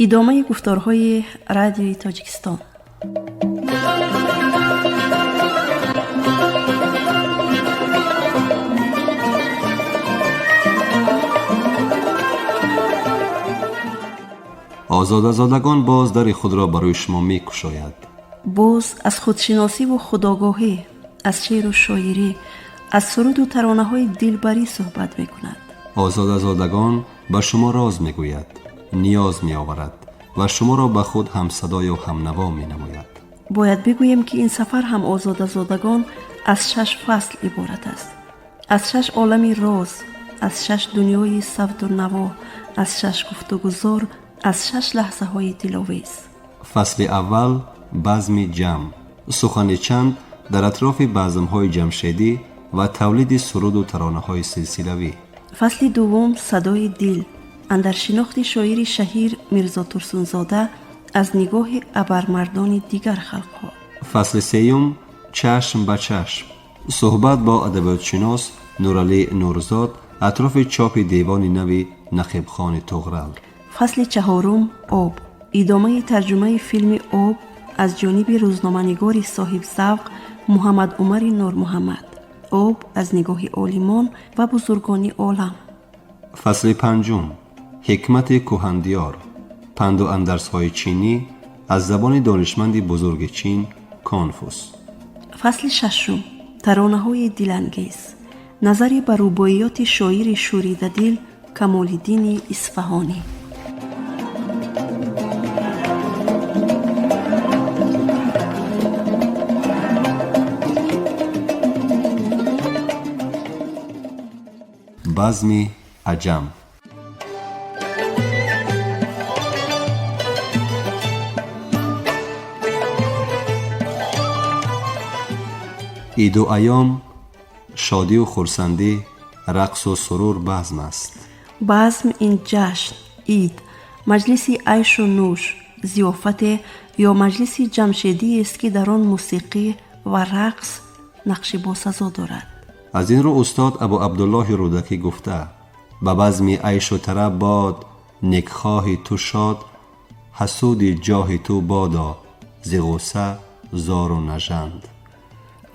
ادامه گفتارهای رادیوی تاجیکستان. آزادگان باز در خود را برای شما می کشاید. باز از خودشناسی و خودآگاهی، از شعر و شاعری، از سرود و ترانه های دلبری صحبت می کند. آزادگان به شما راز می گوید، نیاز می آورد و شما را به خود هم صدای و هم نوا می نماید. باید بگویم که این سفر هم آزادگان از 6 فصل عبارت است. از 6 عالم راز، از 6 دنیای صوت و نوا، از 6 گفتگوزار، از 6 لحظه های دل‌آویز. فصل اول بزم جمع، سخن چند در اطراف بزم‌های جمشیدی و تولید سرود و ترانه‌های سلسله‌ای. فصل دوم صدای دل، اندر شناخت شاعر شهیر میرزا ترسونزاده از نگاه ابرمردان دیگر خلق‌ها. فصل سوم چشم به چشم، صحبت با ادبیات شناس نورعلی نورزاد اطراف چاپ دیوان نو نقیب خان طغرل. فصل چهارم آب، ادامه ترجمه فیلم آب از جانب روزنامه‌نگار صاحب ذوق محمد عمر نور محمد. آب از نگاه عالمان و بزرگان عالم. فصل پنجم حکمت کهندیار، پند و اندرس‌های چینی از زبان دانشمند بزرگ چین کانفوس. فصل ششم ترانه‌های دلانگیز، نظری بر رباعیات شاعر شوریده دل کمال‌الدین اصفهانی. بزم عجم، عید و ایام، شادی و خرسندی، رقص و سرور بزم است. بزم این جشن، عید، مجلسی عیش و نوش، ضیافت یا مجلسی جمشیدی است که در آن موسیقی و رقص نقش باسزا دارد. از این رو استاد ابو عبدالله رودکی گفته: به بزم عیش و طرب باد، نکخواه تو شاد، حسود جاه تو بادا، ز غصه زار و نژند.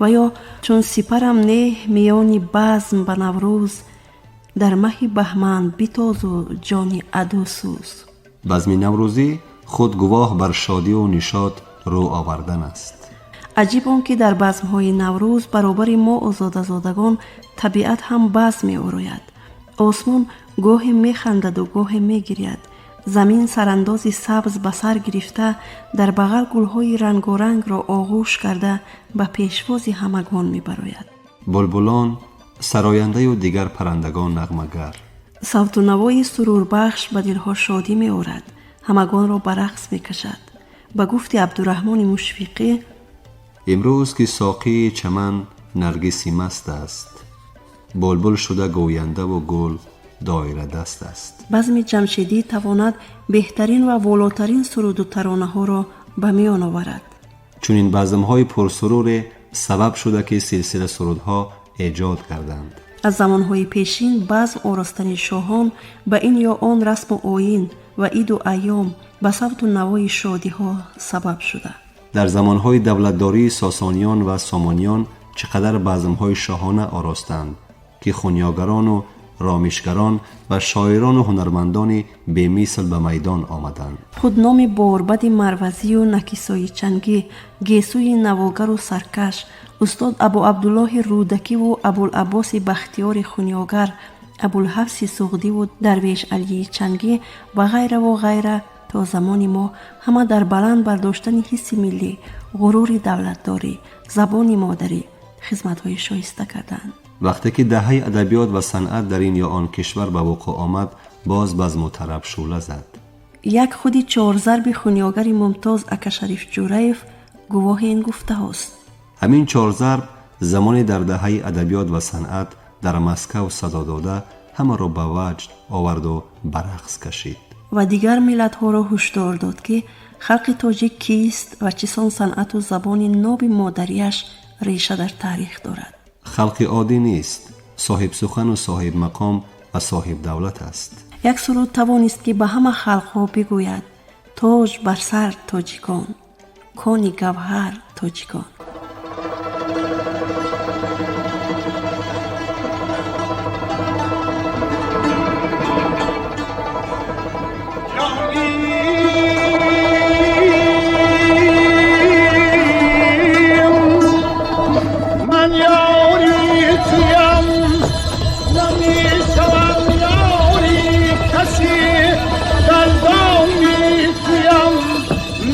و یا چون سپرم نه میان بزم به نوروز، در مه بهمن بتاز و جان عدو سوز. بزم نوروزی خود گواه بر شادی و نشاط رو آوردن است. عجیب آن که در بزم‌های نوروز برابر ما آزادگان طبیعت هم بزم می‌آراید. آسمان گاه می‌خندد و گاه می‌گرید. زمین سراندازی سبز به سر گرفته در بغل گل‌های رنگارنگ را آغوش کرده به پیشواز همگان می‌براید. بلبلان سراینده و دیگر پرندگان نغمه‌گر. صوت و نوای سرور بخش به دلها شادی می‌آورد، همگان را به رقص می‌کشد. به گفت عبدالرحمن مشفیقی: امروز که ساقی چمن نرگسی مست است، بلبل شده گوینده و گل دایره دست است. بزم جمشیدی تواند بهترین و والاترین سرود و ترانه ها را به میان آورد. چون این بزم های پرسرور سبب شده که سلسله سرودها ایجاد کردند. از زمانهای پیشین بزم آراستن شاهان به این یا آن رسم و آیین و عید و ایام به صوت و نوای شادی ها سبب شده. در زمانهای دولتداری ساسانیان و سامانیان چقدر بزمهای شاهانه آراستند که خونیاگران و رامشگران و شاعران و هنرمندان بی‌مثل به میدان آمدند. خود نام باربد مروزی و نکیسای چنگی، گیسوی نواگر و سرکش، استاد ابو عبدالله رودکی و ابوالعباس بختیار خونیاگر، ابوالحفص سغدی و درویش علی چنگی و غیره و غیره تا زمان ما همه در بلند برداشتن حس ملی، غرور دولتداری، زبان مادری خدمت‌های شایسته کردند. وقتی که دهه ادبیات و صنعت در این یا آن کشور به وقوع آمد، باز بزم و طرب شعله زد. یک خودی 4 ضرب خونیاگر ممتاز اکا شریف جوریف گواه این گفته است. همین 4 ضرب زمانی در دهه ادبیات و صنعت در مسکو صدا داده همه را به وجد آورد و به رقص کشید و دیگر ملت ها را هشدار داد که خلق تاجیک کیست و چسان صنعت و زبان ناب مادریش ریشه در تاریخ دارد. خلق عادی نیست، صاحب سخن و صاحب مقام و صاحب دولت است. یک سرود توانست که به همه خلق ها بگوید توج بر سر تاجگان، کانی گوهر تاجگان.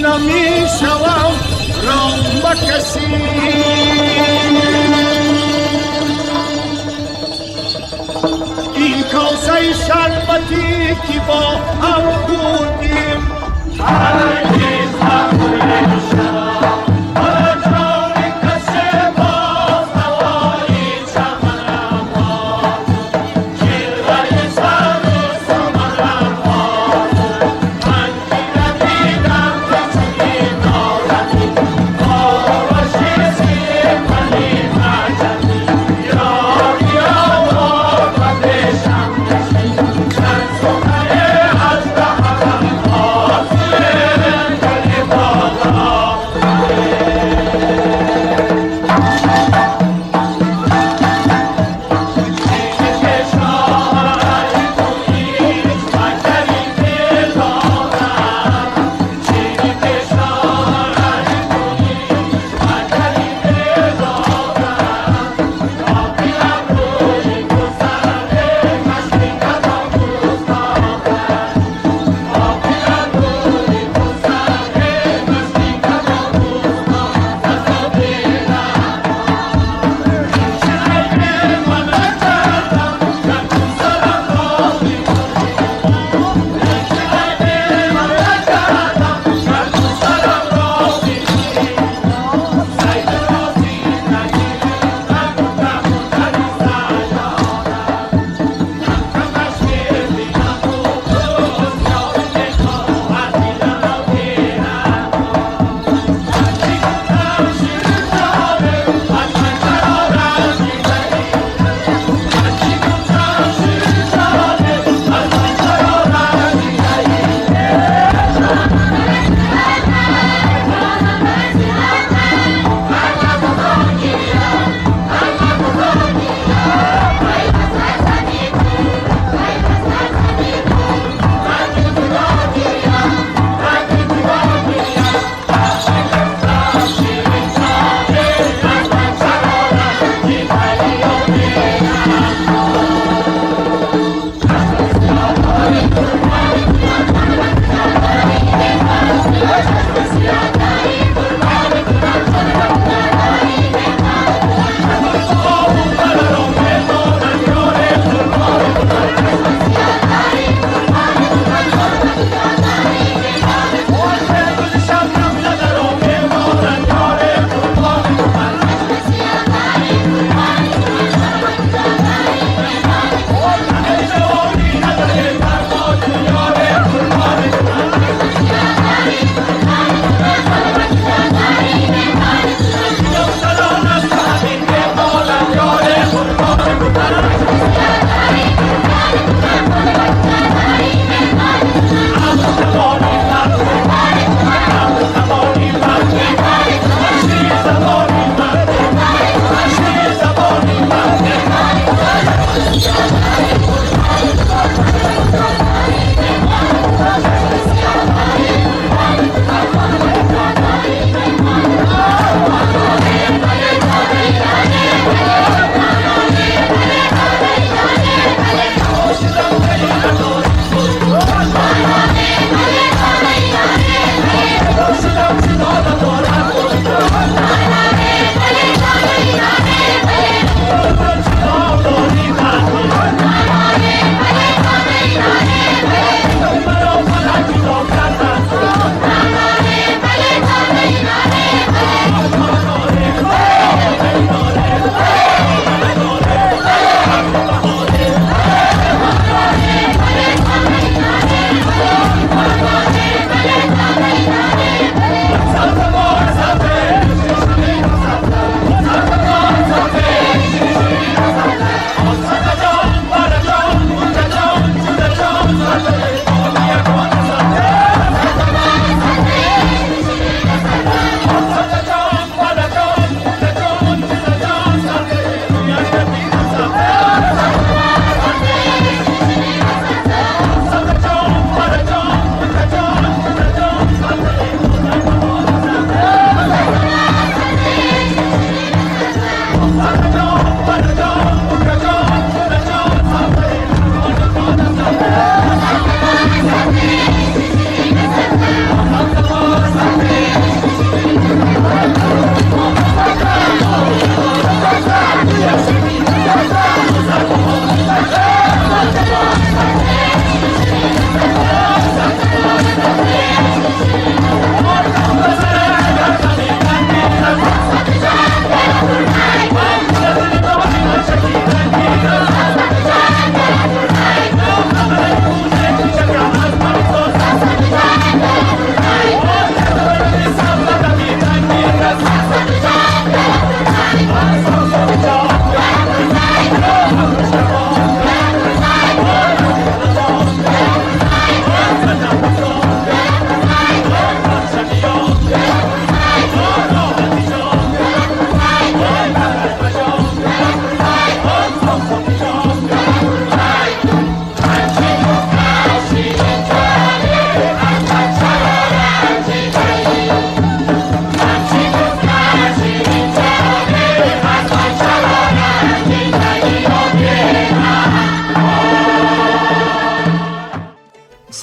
نمی شوم رام با کسی این کاسه شربتی که با هم بودیم هرگز نخوریم شراب و جان کسی باز هوای چمنم باز جلوه سر و سمنم باز من که ندیدم کسی نازنی آراشی سیمنی مجنی یاری آوار و بشم نشی من سخنه از دهنم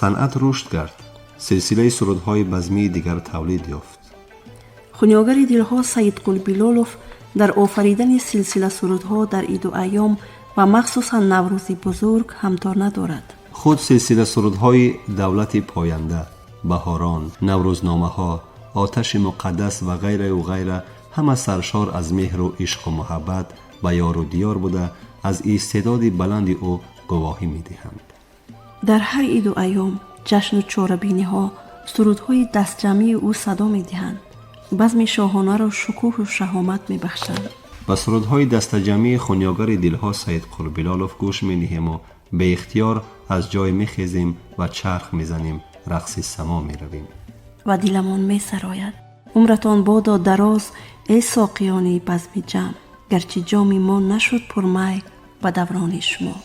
صنعت رشد کرد. سلسله سرودهای بزمی دیگر تولید یافت. خونیاگری دلها سید قلبیلولوف در آفریدن سلسله سرودها در عید و ایام و مخصوصا نوروز بزرگ همتار ندارد. خود سلسله سرودهای دولت پاینده، بهاران، نوروزنامه ها، آتش مقدس و غیره و غیره همه سرشار از مهر و عشق و محبت به یار و دیار بوده از استعداد بلند او گواهی می دهند. در هر عید و ایام جشن و چاره‌بینی ها سرودهای دستجمعی او صدا می دهند. بزم شاهانه را شکوه و شهامت می بخشند. به سرودهای دستجمعی خونیاگر دلها سید قلبیلولوف گوش می نهیم و به اختیار از جای می خیزیم و چرخ می زنیم، رقص سما می رویم و دلمان می سراید. عمرتان بادا دراز ای ساقیانی بزم جمع، گرچه جام ما نشد پرمی و دوران شما.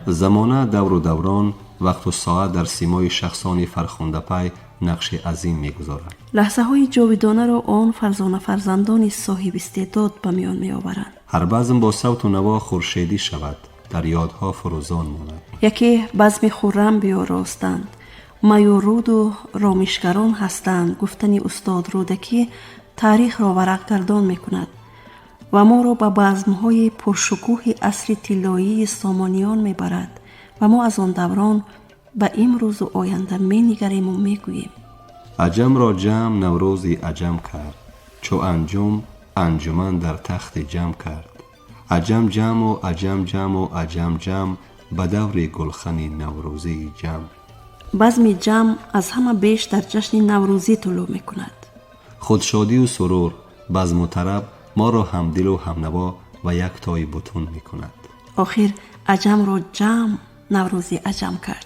زمانه دور و دوران، وقت و ساعت در سیمای شخصان فرخنده پی نقش عظیم می‌گذارند. لحظه های جاودانه را آن فرزانه فرزندان صاحب استعداد به میان می‌آورند. هر بزم با صوت و نوا خورشیدی شود، در یادها فروزان ماند. یکی بزم خرم بیاراستند، مایورود و رامشگران هستند. گفتن استاد رودکی تاریخ را ورق گردان می کند و ما را به بزم‌های پرشکوه عصر طلایی سامانیان می برد و ما از آن دوران به امروز و آینده می نگریم و می گوییم عجم را جمع نوروزی عجم کرد، چو انجم انجمن در تخت جمع کرد. عجم جمع و عجم جمع و عجم جمع، به دور گلخن نوروزی جمع. بزم جمع از همه بیش در جشن نوروزی طلوع می کند. خودشادی و سرور، بزم و طرب ما را همدل و همنوا و یک تای بتون می کند. آخر عجم را جمع نوروزی عجم کرد.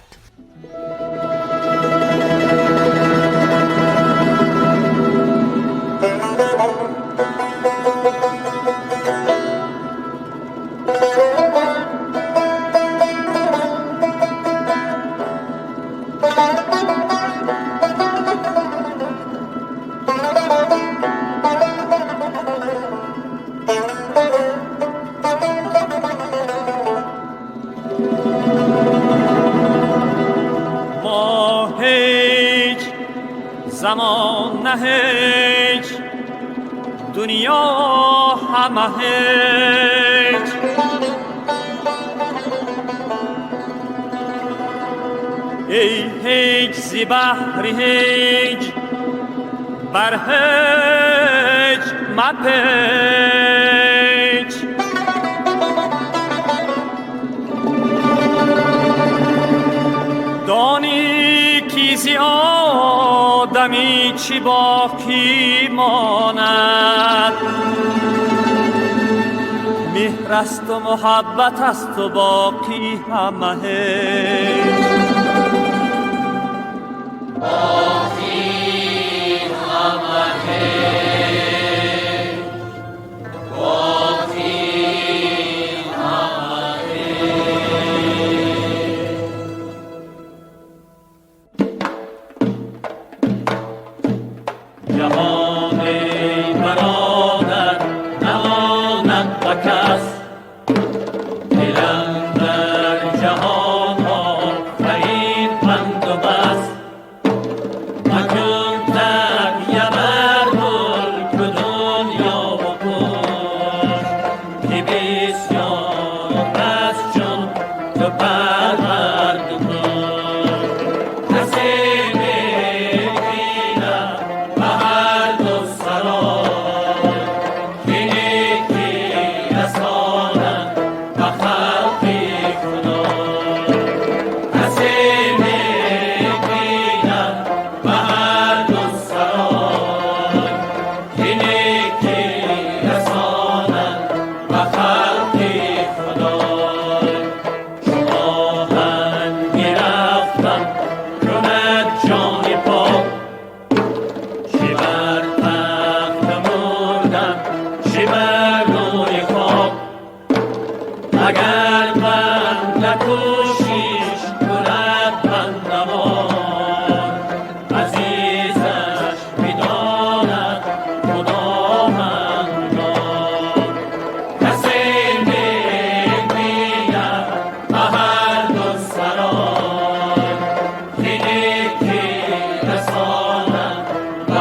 زمان نه هیچ، دنیا همه هیچ. ای هیچ زی بحری هیچ، بر هیچ مپیچ. دانی کیزی آدمی چی باقی ماند، مهر است و محبت است و باقی همه.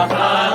Bye.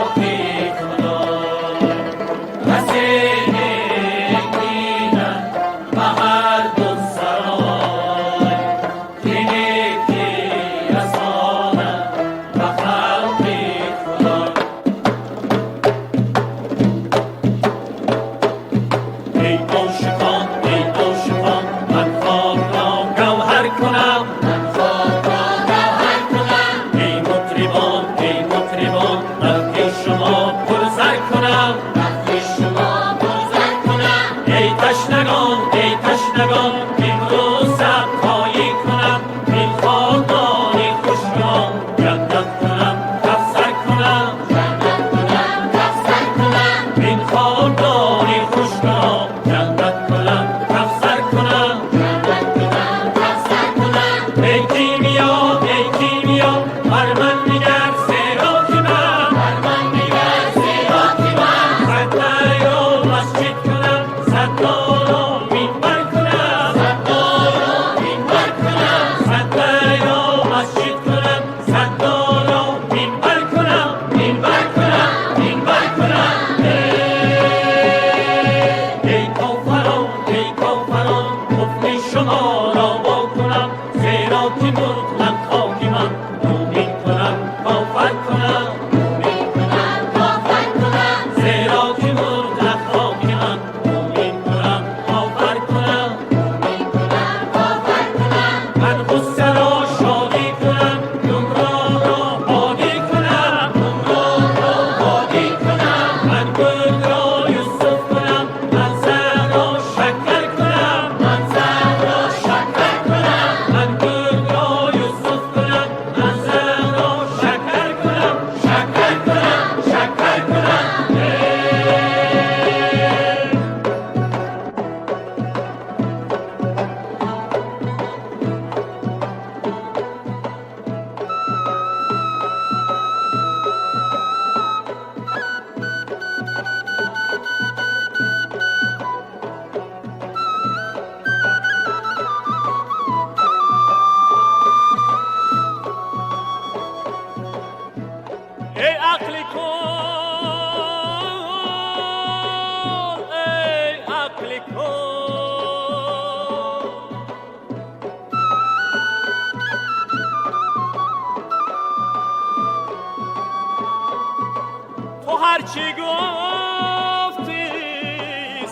هرچی گفتی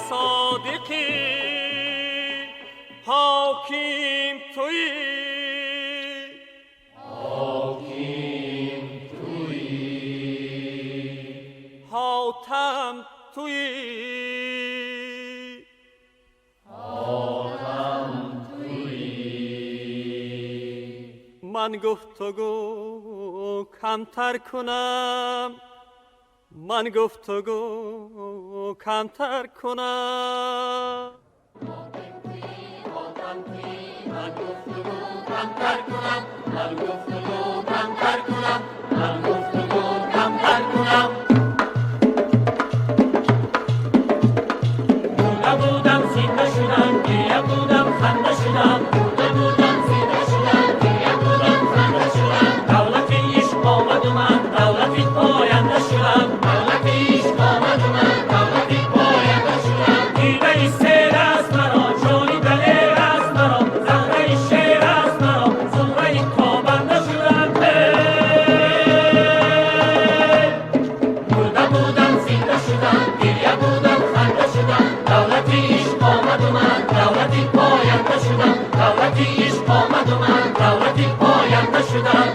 صادقی، حاکم تویی، حاتم تویی، من گفتگو کمتر کنم، من گفتگو کمتر کنم، من گفتگو کمتر کنم، من گفتگو کمتر کنم، من گفتگو کمتر کنم. مرده بودم زنده شدم، گریه بودم خنده شدم، مرده بودم زنده شدم، گریه بودم خنده شدم. دولت عشق آمد و من دولت پاینده شدم، دولت عشق آمد و من دولت پاینده شدم. دیده سیر است مرا، جانی دلیر است مرا، زهره شیر است مرا، زهره تابنده شدم. مرده بودم زنده شدم، گریه بودم خنده شدم، دولت عشق آمد و من دولت پاینده شدم، دولت عشق آمد و من دولت پاینده شدم.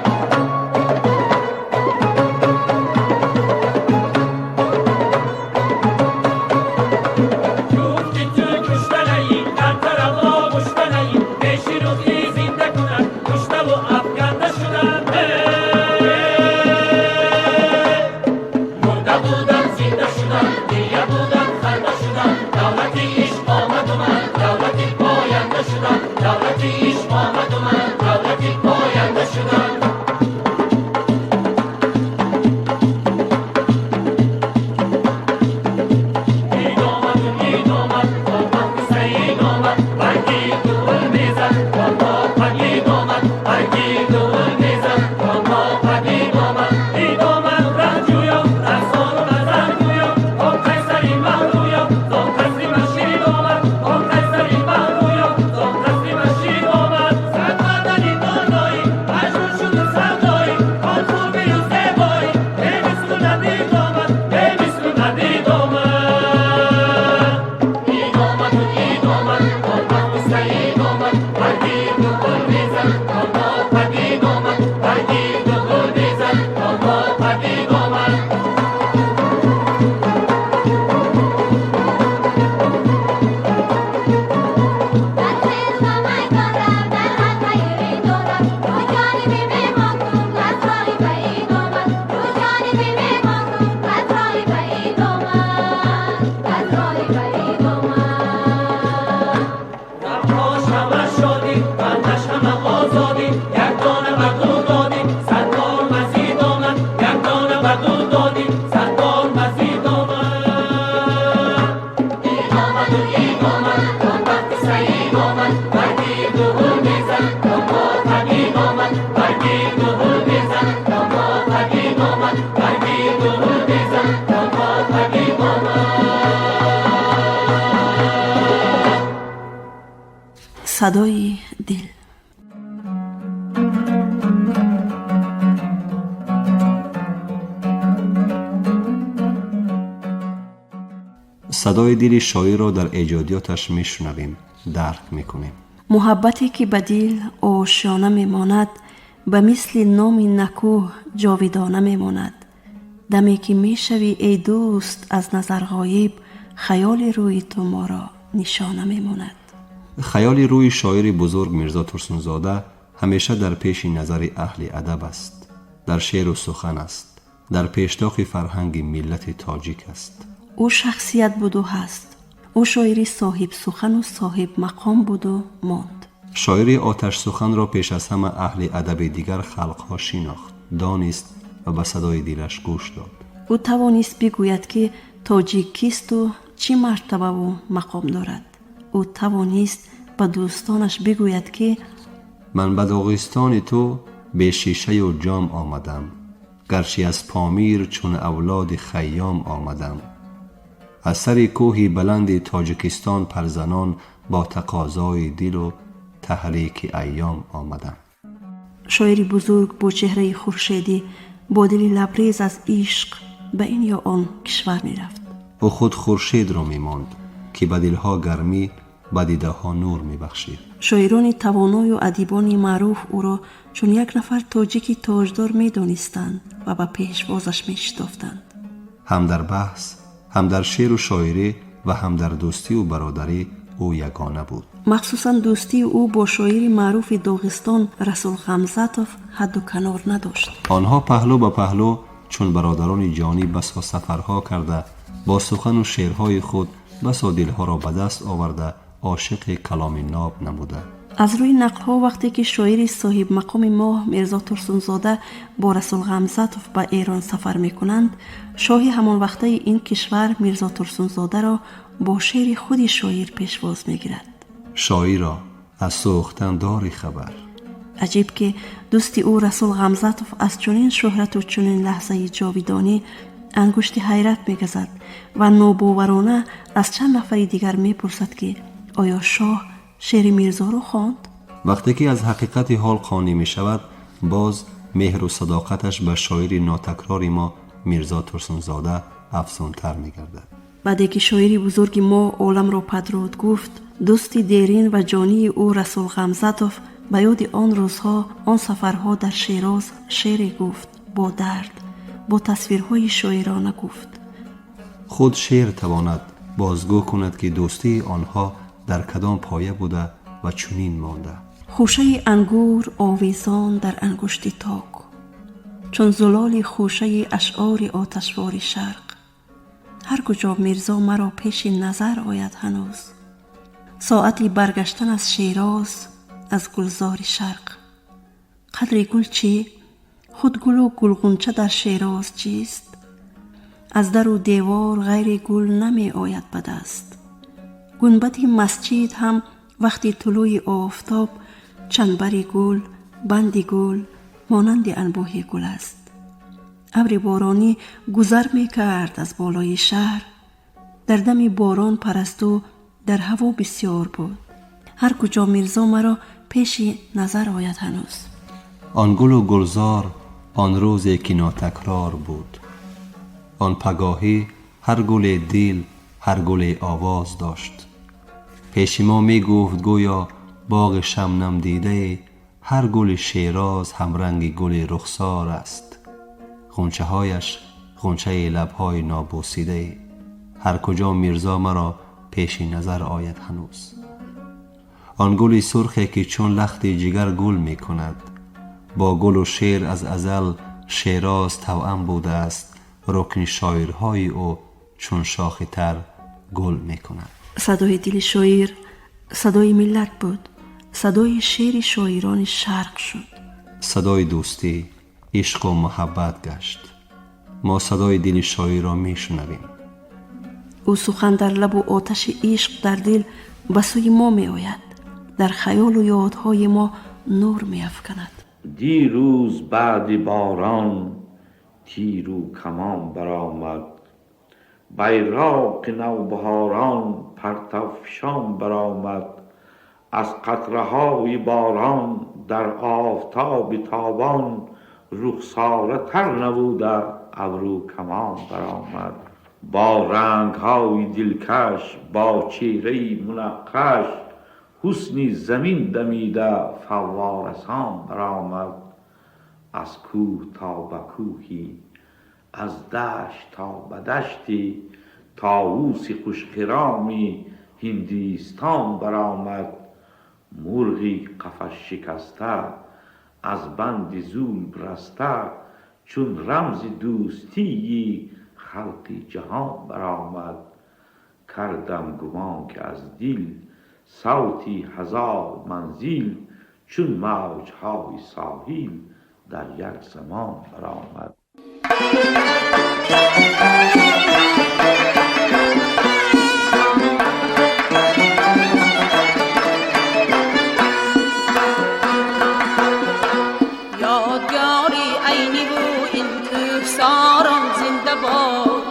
صدای دل. صدای دل شاعر را در ایجادیاتش میشنویم، درک میکنیم. محبتی که به دل آشیانه میماند، به مثل نام نکوه جاویدانه میماند. دمی که میشوی ای دوست از نظر غایب، خیال روی تو ما را نشانه میماند. خیال روی شاعر بزرگ میرزا ترسونزاده همیشه در پیش نظر اهل ادب است، در شعر و سخن است، در پیشتاق فرهنگ ملت تاجیک است. او شخصیت بود و هست. او شاعری صاحب سخن و صاحب مقام بود و ماند. شاعری آتش سخن را پیش از همه اهل ادب دیگر خلقها شناخت، دانست و به صدای دلش گوش داد. او توانست بگوید که تاجیک کیست و چه مرتبه و مقام دارد. او توانست به دوستانش بگوید که من به داغستان تو به شیشه و جام آمدم، گرچه از پامیر چون اولاد خیام آمدم. از سر کوهی بلند تاجیکستان پرزنان، با تقاضای دل و تحریک ایام آمدم. شاعری بزرگ با چهره خورشیدی، با دلی لبریز از عشق به این یا آن کشور می رفت. او خود خورشید را می ماند که به دلها گرمی، به دیده ها نور می بخشید. شاعران توانای و ادیبان معروف او را چون یک نفر تاجیکی تاجدار می دانستند و به پیشوازش می شتافتند. هم در بحث، هم در شعر و شاعری و هم در دوستی و برادری او یگانه بود. مخصوصا دوستی او با شاعر معروف داغستان رسول غمزتوف حد و کنار نداشت. آنها پهلو به پهلو چون برادران جانی بسا سفرها کرده، با سخن و شعرهای خود بسا دلها را به دست آورده، عاشق کلام ناب نموده. از روی نقل‌ها وقتی که شاعر صاحب مقام ماه میرزا ترسونزاده با رسول غمزتوف به ایران سفر میکنند، شاه همان وقته این کشور میرزا ترسونزاده را با شعر خود شاعر پیشواز میگیرد. شاعرا از سوختن داری خبر. عجیب که دوست او رسول غمزتوف از چنین شهرت و چنین لحظه جاویدانی انگشت حیرت میگزد و نوباورانه از چند نفر دیگر میپرسد که آیا شاه شعر میرزا را خواند؟ وقتی که از حقیقت حال قانع می شود، باز مهر و صداقتش به شاعر ناتکرار ما میرزا ترسونزاده افزونتر می گردد. بعد که شاعر بزرگ ما عالم را پدرود گفت، دوستی دیرین و جانی او رسول غمزتوف به یاد آن روزها، آن سفرها در شیراز شعری گفت، با درد، با تصویرهای شاعرانه گفت. خود شعر تواند بازگو کند که دوستی آنها در کدام پایه بوده و چنین مانده. خوشه انگور آویزان در انگشت تاک، چون زلال خوشه اشعار آتشوار شرق. هر کجا میرزا مرا پیش نظر آید هنوز، ساعتی برگشتن از شیراز، از گلزار شرق. قدر گل چی؟ خود گل و گلغنچه در شیراز چیست؟ از در و دیوار غیر گل نمی آید به دست. گنبد مسجد هم وقتی طلوع آفتاب چنبر گل، بند گل، مانند انبوه گل است. ابر بارانی گذر می کرد از بالای شهر، در دم باران پرستو در هوا بسیار بود. هر کجا میرزا مرا پیش نظر آید هنوز. آن گل و گلزار آن روزی که ناتکرار بود. آن پگاهی هر گل دل، هر گل آواز داشت. پیش ما می گفت گویا باغ شمنم دیده، هر گل شیراز هم رنگ گل رخسار است. غنچه هایش غنچه لبهای نابوسیده، هر کجا میرزا مرا پیش نظر آید هنوز. آن گل سرخی که چون لخت جگر گل می کند، با گل و شعر از ازل شیراز توأم بوده است. رکن شاعرهای او چون شاخ تر گل می کند. صدای دل شاعر صدای ملت بود، صدای شعر شاعران شرق شد. صدای دوستی، عشق و محبت گشت. ما صدای دل شاعر را می شنویم. او سخن در لب و آتش عشق در دل به سوی ما می آید، در خیال و یادهای ما نور می افکند. دیروز بعد باران تیر و کمان برآمد، بیراق نوبهاران پرتوفشان برآمد. از قطره‌های باران در آفتاب تابان، رخساره تر نبوده ابرو کمان برآمد. با رنگ‌های دلکش، با چهره‌ای منقش، حسنی زمین دمیده فوارسان برآمد. از کوه تا به کوهی، از دشت تا به دشتی، طاووس خوشخرامی هندوستان برآمد. مرغی قفس شکسته، از بند زول برسته، چون رمز دوستی خلق جهان برآمد. کردم گمان که از دل صوتی هزار منزل، چون موجهای ساحل در یک زمان برآمد. یادگاری عینی و این کوهساران زنده باد،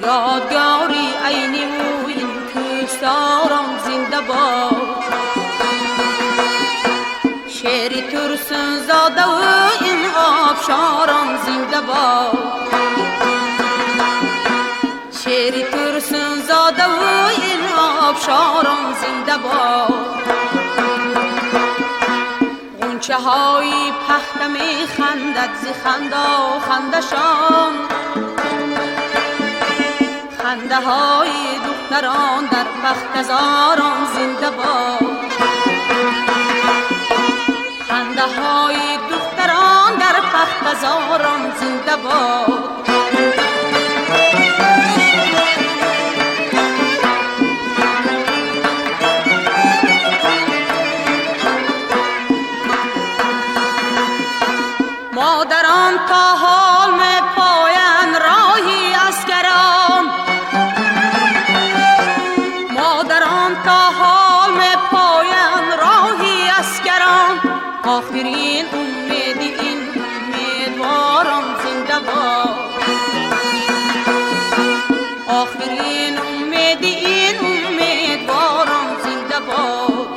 یادگاری عینی و این کوهساران زنده باد. شعر ترسونزاده و این آبشاران زنده باد. آبشاران زنده باد. غنچه های پخته می خندد ز خنده خندشان، خنده های دختران در بختزاران زنده باد. خنده های دختران در بختزاران زنده باد. مادران تا حال می پایند راهی اسکران، مادران تا حال می پایند راهی اسکران. آخرین امید این امیدواران زنده باد. آخرین امید این امیدواران زنده باد.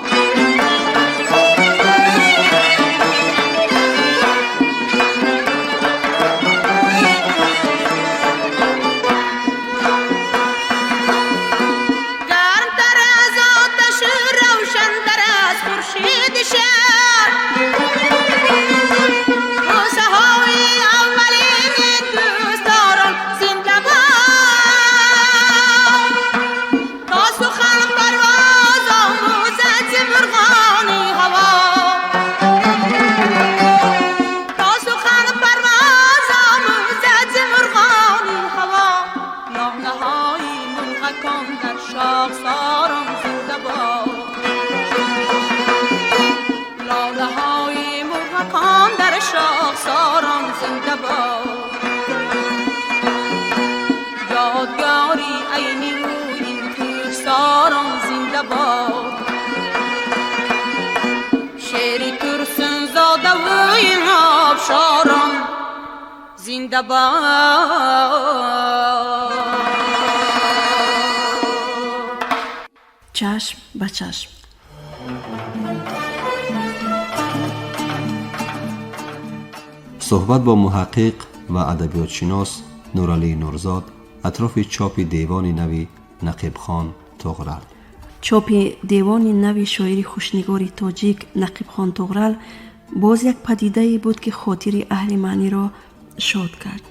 یادگاری عینی و این کوهساران زنده باد. شعر ترسن زاده و این آبشاران زنده باد. چشم به چشم. صحبت با محقق و ادبیات شناس نورعلی نورزاد اطراف چاپ دیوان نوی نقیب خان طغرل. چاپ دیوان نوی شاعری خوشنگاری تاجیک نقیب خان طغرل باز یک پدیده بود که خاطر اهل معنی را شاد کرد.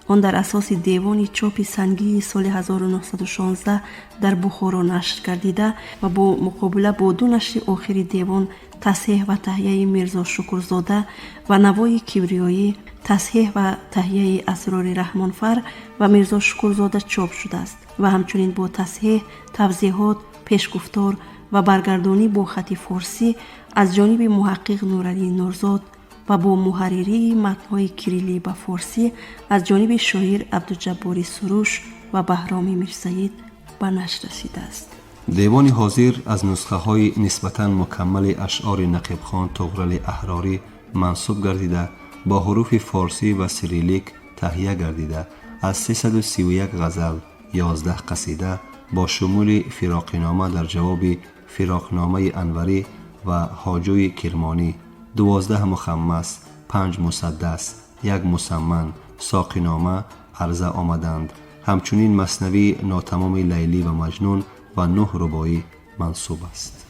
آن در اساس دیوان چاپ سنگی سال 1916 در بخارا نشر گردیده و با مقابله با دو نشر آخری دیوان تصحیح و تهیه میرزا شکرزاده و نوای کبریایی، تصحیح و تهیه اسرار رحمانفر و میرزا شکرزاده چاپ شده است و همچنین با تصحیح، توضیحات، پیشگفتار و برگردانی با خط فارسی از جانب محقق نورعلی نورزاد و با محرری متن‌های کریلی به فارسی از جانب شاعر عبدالجبار سروش و بهرامی میرسید به نشر رسیده است. دیوان حاضر از نسخه های نسبتاً مکمل اشعار نقیب خان طغرل احراری منسوب گردیده با حروف فارسی و سیریلیک تهیه گردیده از 331 غزل، 11 قصیده با شمول فراقنامه در جواب فراقنامه انوری و حاجوی کرمانی، 12 مخمس، 5 مسدس، 1 مسمن، ساقینامه عرضه آمدند. همچنین مثنوی ناتمام لیلی و مجنون و 9 رباعی منصوب است.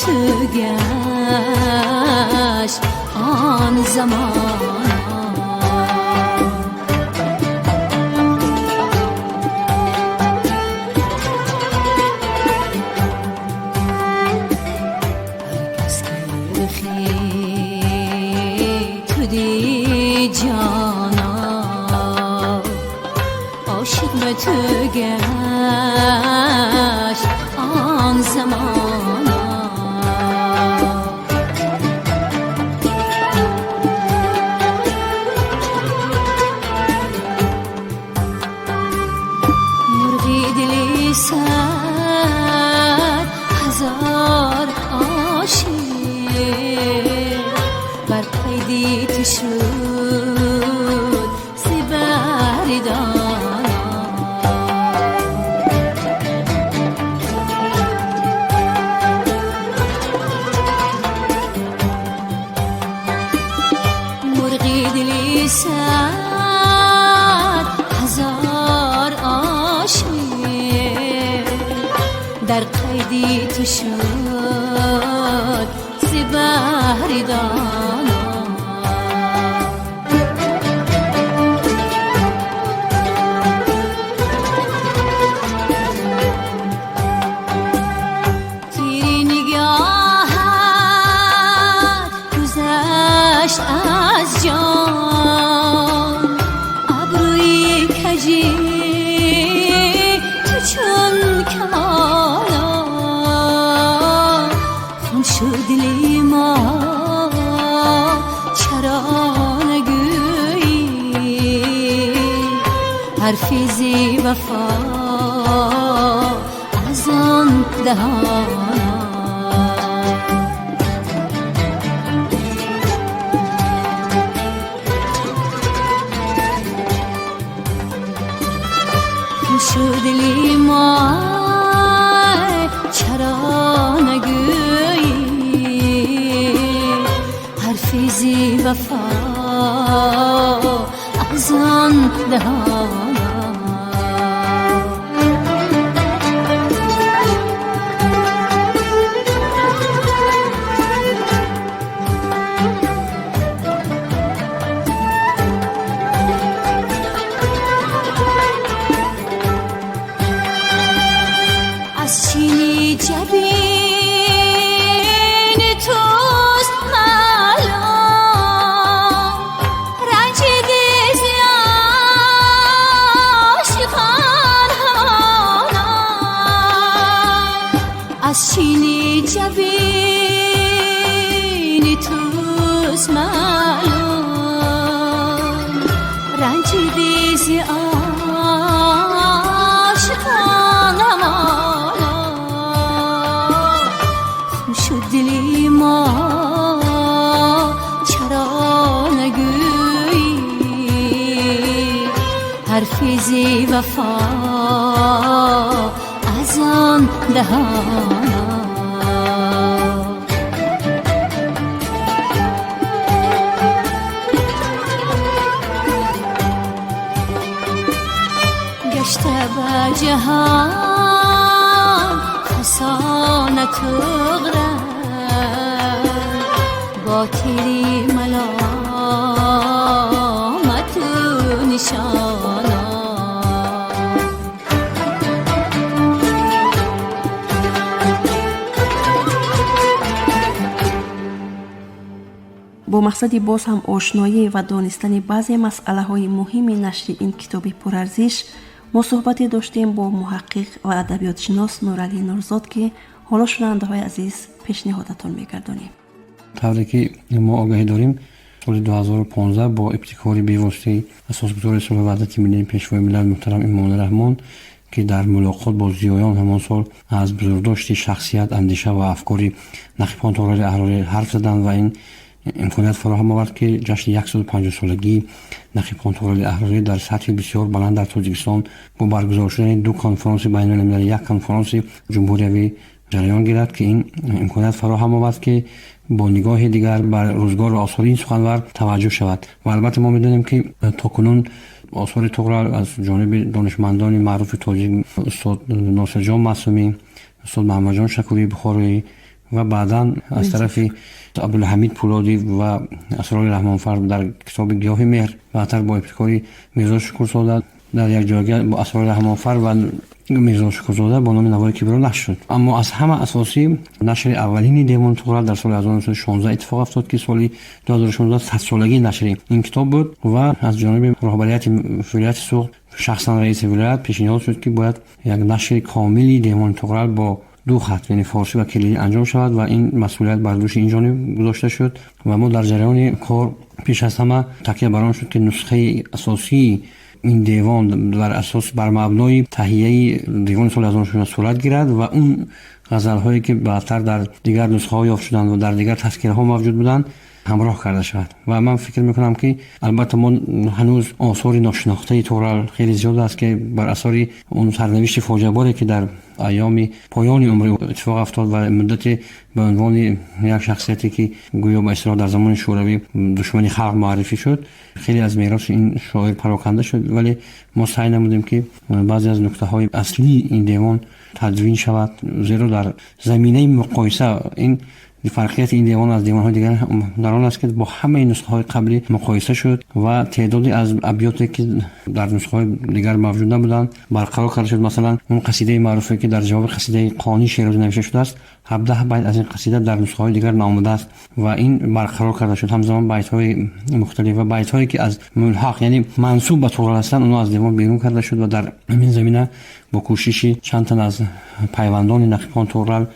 تو گشت آن زمان هرکس که رخی تو دی جانا عاشق به تو گشت آن زمان قیدی تو شد سبردانا مرغی دلی صد هزار عاشق در قیدی تو شد سبردانا تیری نگاهت گذشت از جان ابروی کجی تو چون کمانا خون شد دلی ما چرا نگویی حرفی زی وفا از آن دهانا شد دلی ما چرا نگویی حرفی زی وفا از آن دهانا از چینی جبین توست معلوم رنج دیزی عاشقان همانا از چینی جبین توست معلوم رنج دیزی عاشقان همانا شد دلی ما چرا نگویی حرفی زی وفا از آن دهانا گشته به جهان فسانت و غرر با تیری ملامت و نشانا با مقصدی باز هم آشنایی و دانستن بعضی مسئله های مهم نشر این کتاب پرارزش ما صحبتی داشتیم با محقق و ادبیات شناس نورعلی نورزاد که حالا شنونده های عزیز پیشنهادتون میگردانیم. طوری که ما آگاهی داریم سال 2015 با ابتکار بی‌واسطه اساسگذار صلح و وحدت ملی پیشوای ملت محترم امام رحمان که در ملاقات با زیایان همان سال از بزرگداشت شخصیت، اندیشه و افکار نقیبان طاهر احراری حرف زدن و این امکانیت فراهم آورد که جشن 150 سالگی نقیبان طاهر احراری در سطح بسیار بلند در تاجیکستان با برگزار شدن دو کنفرانس بین المللی یک کنفرانس جمهوری جریان گیرد که این امکانیت فراهم آورد که با نگاه دیگر بر روزگار و آثار این سخنور توجه شود و البته ما می‌دانیم که تاکنون آثار طغرل از جانب دانشمندان معروف تاجیک استاد ناصر جان معصومی، استاد محمد جان شکوری بخاری و بعداً از طرف عبدالحمید پولادی و اسرار رحمانفر در کتاب گیاه مهر بعدتر با ابتکار میرزا شکرزاده در یک جایگاه با اسرار رحمانفر و میرزا شکرزاده با نام نوار کبرا نشر شد. اما از همه اساسی نشر اولین دیوان طغرل در سال 1916 اتفاق افتاد که سال 2016 100 سالگی نشر این کتاب بود و از جانب رهبریت ولایت سوخت شخصا رئیس ولایت پیشنهاد شد که باید یک نشر کاملی دیوان طغرل با دو خط یعنی فارسی و کلیدی انجام شود و این مسئولیت بر دوش این جانب گذاشته شد و ما در جریان کار پیش از همه تکیه بر آن شد که نسخه اساسی این دیوان بر اساس بر مبنای تهیه دیوان سال 1916 صورت گیرد و اون غزل هایی که بعدتر در دیگر نسخه ها یافت شدند و در دیگر تذکره ها موجود بودند همراه کرده شود. و من فکر میکنم که البته ما هنوز آثار ناشناخته تورال خیلی زیاد است که بر اثر اون سرنوشت فاجعه باری که در ایام پایان عمر اتفاق افتاد و مدت به عنوان یک شخصیتی که گویا به اصطلاح در زمان شوروی دشمن خلق معرفی شد، خیلی از میراث این شاعر پراکنده شد، ولی ما سعی نمودیم که بعضی از نکته های اصلی این دیوان تدوین شود، زیرا در زمینه مقایسه این فرقیت این دیوان از دیوان‌های دیگر در آن است که با همه نسخه‌های قبلی مقایسه شد و تعدادی از ابیاتی که در نسخه‌های دیگر موجود نبودند برقرار کرده شد. مثلا اون قصیده معروفی که در جواب قصیده قانی شیرازی نوشته شده است، 17 بیت از این قصیده در نسخه‌های دیگر ناموده است و این برقرار کرده شد. همزمان بیت‌های مختلف و بیت‌هایی که از ملحق یعنی منسوب به تورال هستند اونها از دیوان بیرون کرده شد و در همین زمینه با کوشش چند تن از پیوندان نقیبان تورال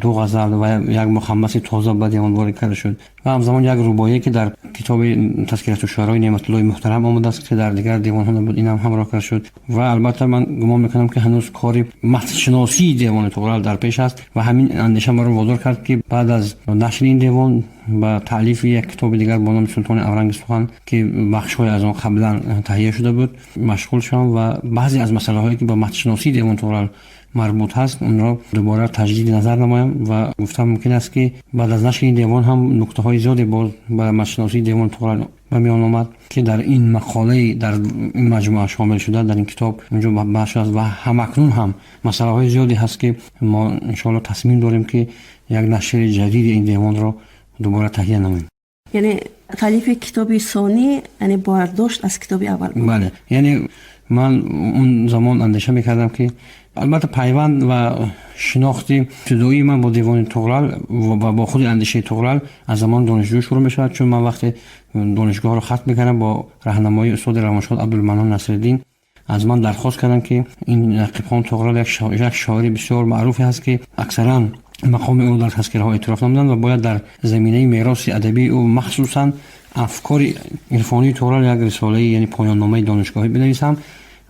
دو غزل و یک مخمس تازه به دیوان وارد کرده شد و همزمان یک رباعی که در کتاب تذکرة الشعراء نعمت الله محترم آمده است که در دیگر دیوان ها نبود، این هم همراه کرده شد. و البته من گمان میکنم که هنوز کار متن شناسی دیوان تورال در پیش است و همین اندیشه ما رو وادار کرد که بعد از نشر این دیوان با تالیف یک کتاب دیگر با نام سلطان اورنگ سخن که بخش‌های از آن قبلا تهیه شده بود مشغول شدم و بعضی از مسائلی که با متن شناسی دیوان تورال مربوط هست اون را دوباره تجدید نظر نمایم و گفتم ممکن است که بعد از نشر این دیوان هم نکته های زیادی باز برای متن‌شناسی دیوان تورال به میان آمد که در این مقاله در این مجموعه شامل شده، در این کتاب اونجا بحث است و همکنون هم مسئله های زیادی هست که ما ان شاء الله تصمیم داریم که یک نشر جدید این دیوان را دوباره تهیه نماییم. یعنی تالیف کتاب ثانی یعنی برداشت از کتاب اول. بله، یعنی من اون زمان اندیشه میکردم که البته پیوند و شناخت ابتدایی من با دیوان تورال و با خود اندیشه تورال از زمان دانشجو شروع میشد، چون من وقتی دانشگاه رو ختم میکردم با راهنمایی استاد روانشناس عبدالمنان نصرالدین از من درخواست کردن که این نقیب تورال یک شاعر بسیار معروفی هست که اکثرا مقام او در تذکره ها اعتراف نمیدن و باید در زمینه میراث ادبی او مخصوصا افکار عرفانی تورال یک رساله یعنی پایان نامه دانشگاهی بنویسم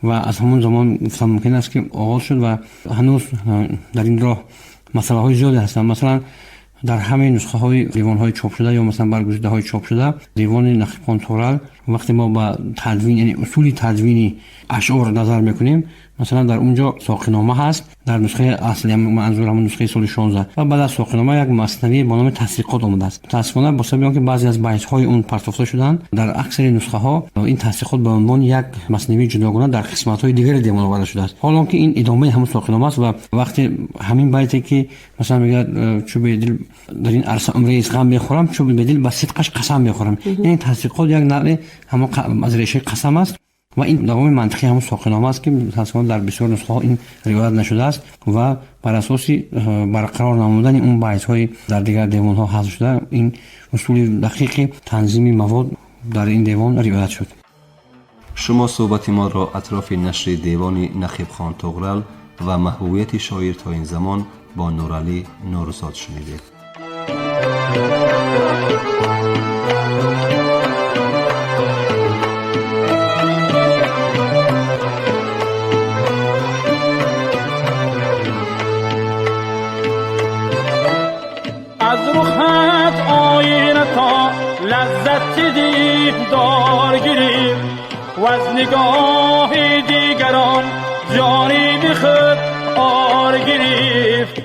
و از همون زمان گفتم ممکن است که آغاز شد و هنوز در این راه مسئله های زیادی هستند. مثلا در همه نسخه های دیوان های چاپ شده یا مثلا برگزیده های چاپ شده دیوان نقیبان تورال وقتی ما با تدوین یعنی اصول تدوینی اشعار نظر میکنیم، مثلا در اونجا ساقینامه هست در نسخه اصلی منظور همون نسخه سال 16 و بعد از ساقینامه یک مثنوی با نام تصدیقات آمده است. متاسفانه با سبب اینکه بعضی از بیت های اون پرتافته شدن در اکثر نسخه ها این تصدیقات به عنوان یک مثنوی جداگانه در قسمت های دیگر دیوان آورده شده است، حالا که این ادامه همون ساقینامه است و وقتی همین بیتی که مثلا میگه چوب دل در این عرصه عمری غم میخورم چوب دل با صدقش قسم میخورم، این تصدیقات یک نوع همون از ریشه قسم است و این دوام منطقی همون ساقینامه است که متأسفانه در بسیار نسخه ها این روایت نشده است و بر اساس برقرار نمودن اون بیت های در دیگر دیوان ها حذف شده این اصول دقیق تنظیم مواد در این دیوان روایت شد. شما صحبت ما را اطراف نشر دیوان نقیب خان طغرل و محبوبیت شاعر تا این زمان با نورعلی نورزاد شنیدید. از رخت آینه تا لذت دیدار گیریم و از نگاه دیگران جانی بی خود آر گرفت،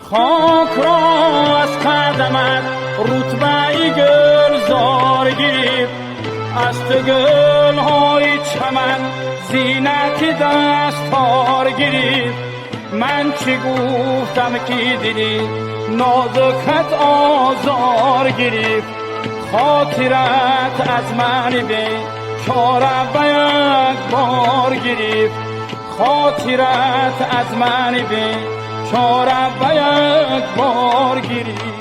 خاک را از قدمت رتبه گلزار گرفت، از تو گل های چمن زینت دستار گرفت. من چی گفتم که دیدی نازکت آزار گرفت، خاطرت از من به چاره به یک بار گرفت، خاطرت از من به چاره به یک بار گرفت.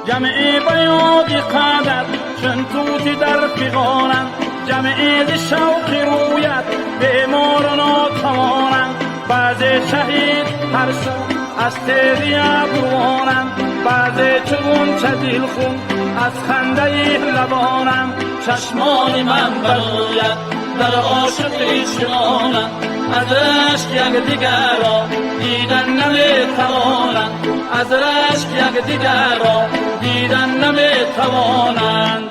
جمعی بیادی قدر چون توتی در پیغانم جمعی ز شوق رویت بیمار و ناتوانند بعضی شهید هر سو از تیری ابروانند بعضی چون چدیل خون از خنده لبانند چشمان من برویت در عاشقی شنانند از رشک یک دیگر را دیدن نمیتوانند از رشک یک دیگر را دیدن نمیتوانند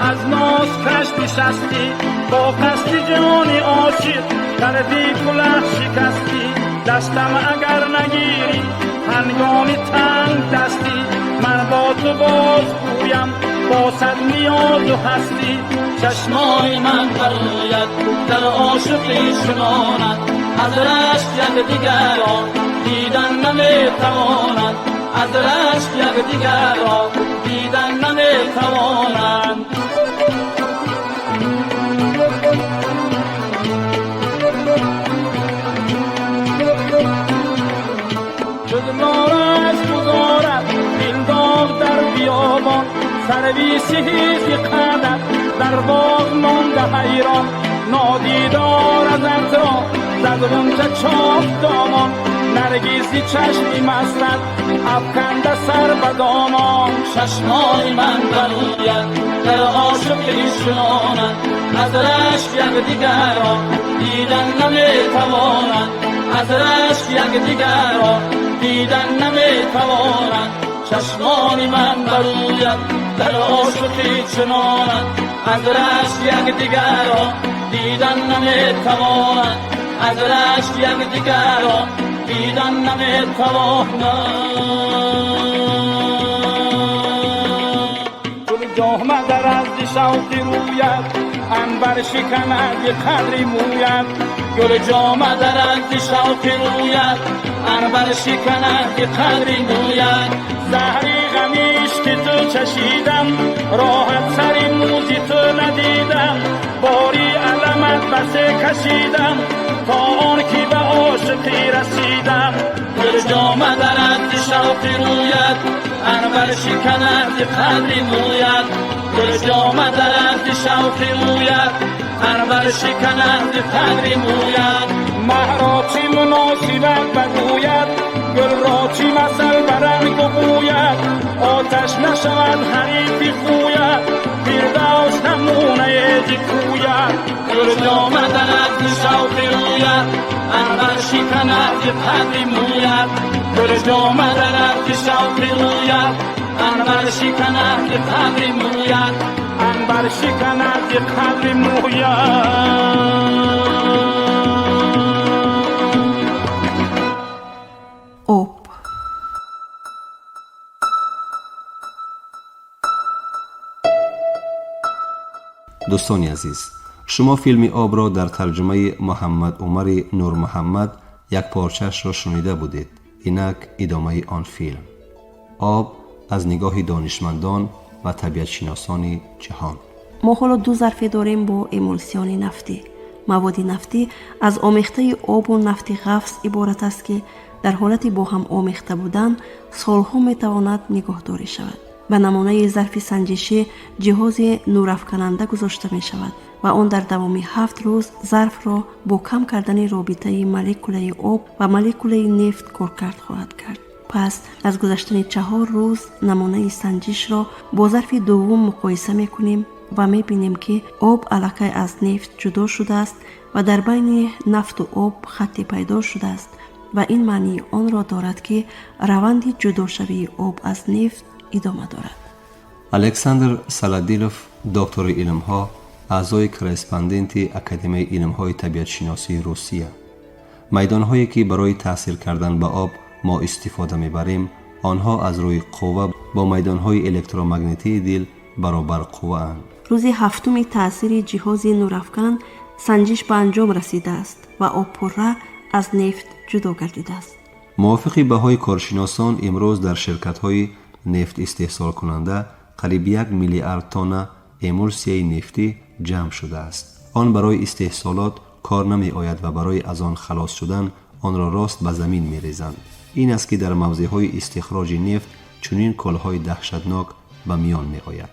از ناز کشتی شستی با قصدی جانی عاشق کردی کلاه شکستی دستم اگر نگیری هنگامی تنگ دستی من با تو باز گویم با صد نیاز و هستی چشمای من برویت در عاشقی شنانند از رشک یک دیگر را دیدن نمیتوانند از رشک یک دیگر را دیدن نمیتوانند سرویسی هیزی قدر در باغ مانده حیران نادیدار از اطراف زد غنچه چاک دامان نرگیزی چشمی مستد افکنده سر به دامان چشمای من برویت در عاشقی شنانند از رشک یک دیگر را دیدن نمیتوانند از رشک یک دیگر را دیدن نمیتوانند چشمان من برویت در عاشقی چنانند از رشک یک دیگر را دیدن نمیتوانند از رشک یک دیگر را دیدن نمیتوانند گل جامه در از شوق رویت عنبر شکند یک قدری مویت گل جامه در از شوق رویت عنبر شکند یک قدری مویت زهری غمیش که تو چشیدم راحت سری موزی تو ندیدم باری علمت بسه کشیدم تا آن که به عاشقی رسیدم گل جامه در از شوق رویت عنبر شکند یک قدری مویت گل جامه در از شوق رویت عنبر شکند یک قدری مویت مهرا چی مناسبت بگوید گل را چی مثل برنگ و بوید آتش نشود حریفی خوید فردوس نمونه جی کوید گل جامه در از شوق رویت عنبر شکند یک قدری مویت گل جامه در از شوق رویت عنبر شکند یک قدری مویت عنبر شکند یک قدری مویت آب دوستان عزیز، شما فیلم آب را در ترجمه محمد عمر نور محمد یک پارچه‌اش را شنیده بودید. اینک ادامه آن فیلم. آب از نگاه دانشمندان و طبیعت شناسان جهان. ما حالا دو ظرفی داریم با امولسیون نفتی. مواد نفتی از آمیخته آب و نفت غفص عبارت است که در حالتی با هم آمیخته بودن سالها میتواند نگهداری شود. به نمونه ظرف سنجشی جهاز نورافکننده گذاشته می شود و آن در دوامی 7 روز ظرف را با کم کردن رابطه مولکوله آب و مولکوله نفت کارکرد خواهد کرد. پس از گذشتن 4 روز نمونه سنجش را با ظرف دوم مقایسه می کنیم و می بینیم که آب الکی از نفت جدا شده است و در بین نفت و آب خطی پیدا شده است و این معنی آن را دارد که روند جدا شوی آب از نفت ادامه دارد. الکساندر سالادیلوف دکتر علم‌ها، اعضای کرسپاندنت اکادمی علم‌های طبیعت شناسی روسیه. میدان‌هایی که برای تحصیل کردن به آب ما استفاده می‌بریم، آنها از روی قوه با میدان‌های الکترومگنیتی دل برابر قوه اند. روز هفتم تاثیر جهاز نورافکن سنجش به انجام رسیده است و آب پره از نفت جدا گردیده است. موافق بهای کارشناسان امروز در شرکت‌های نفت استحصال کننده قریب 1 میلیارد تن امولسیه نفتی جمع شده است. آن برای استحصالات کار نمی آید و برای از آن خلاص شدن آن را راست به زمین می ریزند. این است که در موضع‌های استخراج نفت چنین کالهای دهشتناک به میان می آید.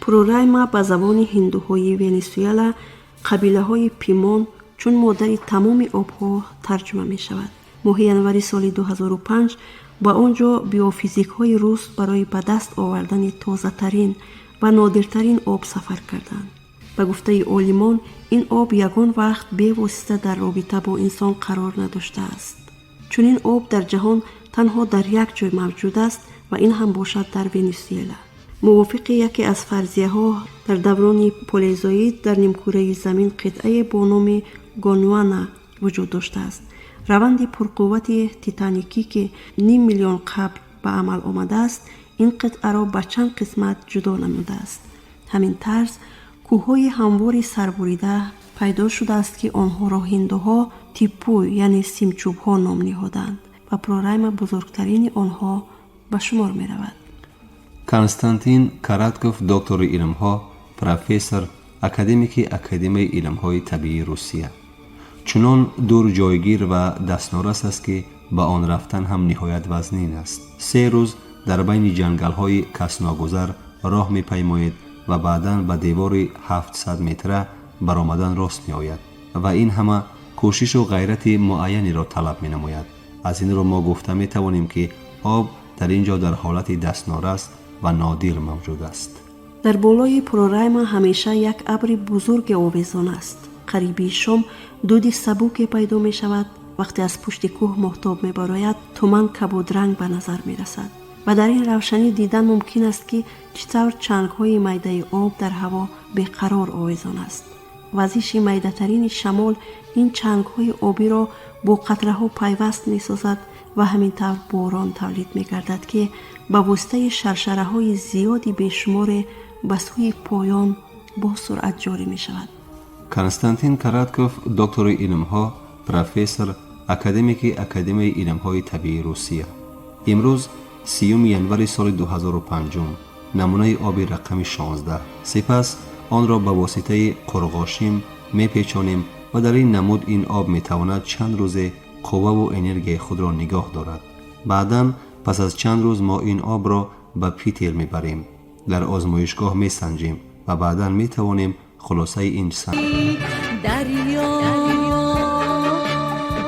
پرورایما به زبان هندوهای ونزوئلا قبیله های پیمون چون مادر تمام آبها ترجمه می شود. ماه ینوری سال 2005 با آنجا بیوفیزیک های روس برای به دست آوردن تازه ترین و نادرترین آب سفر کردند. به گفته عالمان این آب یگان وقت به واسطه در رابطه با انسان قرار نداشته است. چون این آب در جهان تنها در یک جای موجود است و این هم باشد در ونزوئلا. موافق یکی از فرضیه ها در دوران پلیزوئید در نیمکره زمین قطعه با نام گوندوانا وجود داشته است. روند پرقوت تیتانیکی که 5 میلیون قبل به عمل آمده است این قطعه را به چند قسمت جدا نموده است. همین طرز کوههای همواری سربریده پیدا شده است که آنها را هندوها تیپو یعنی سیمچوب ها نام نهادند و پرورایما بزرگترین آنها به شمار می رود. کنستانتین کاراتکوف دکتر علم ها، پروفسور اکادمیک اکادمی علم های طبیعی روسیه. چنان دور جایگیر و دستنارس است که به آن رفتن هم نهایت وزنین است. 3 روز در بین جنگل های کس ناگذر راه می پیماید و بعداً به دیوار 700 متره برآمدن راست می آید و این همه کوشش و غیرت معینی را طلب می نماید. از این را ما گفته می توانیم که آب در اینجا در حالت دستنارس و نادر موجود است. در بالای پرورایما همیشه یک ابر بزرگ آویزان است. قریبی شام دود سبک پیدا می شود. وقتی از پشت کوه ماهتاب می باراید تومن کبود رنگ به نظر می رسد و در این روشنی دیدن ممکن است که چطور چنگ های میده آب در هوا بیقرار آویزان است. وزش میده ترین شمال این چنگ های آبی را با قطره ها پیوست می سازد و همینطور باران تولید می گردد که با واسطه شرشره های زیادی بیشمار به سوی پایان با سرعت جاری می شود. کنستانتین کاراتکوف دکتر علم ها، پروفسور اکادمیک اکادمی علم های طبیعی روسیه. امروز 30 ینوری سال 2005 نمونه آب رقم 16 سپس آن را به واسطه قرغاشیم می پیچانیم و در این نمود این آب می تواند چند روز قوه و انرژی خود را نگاه دارد. بعداً پس از چند روز ما این آب را به پیتل می بریم، در آزمایشگاه می سنجیم و بعداً می توانیم خلاصه این سنج دریا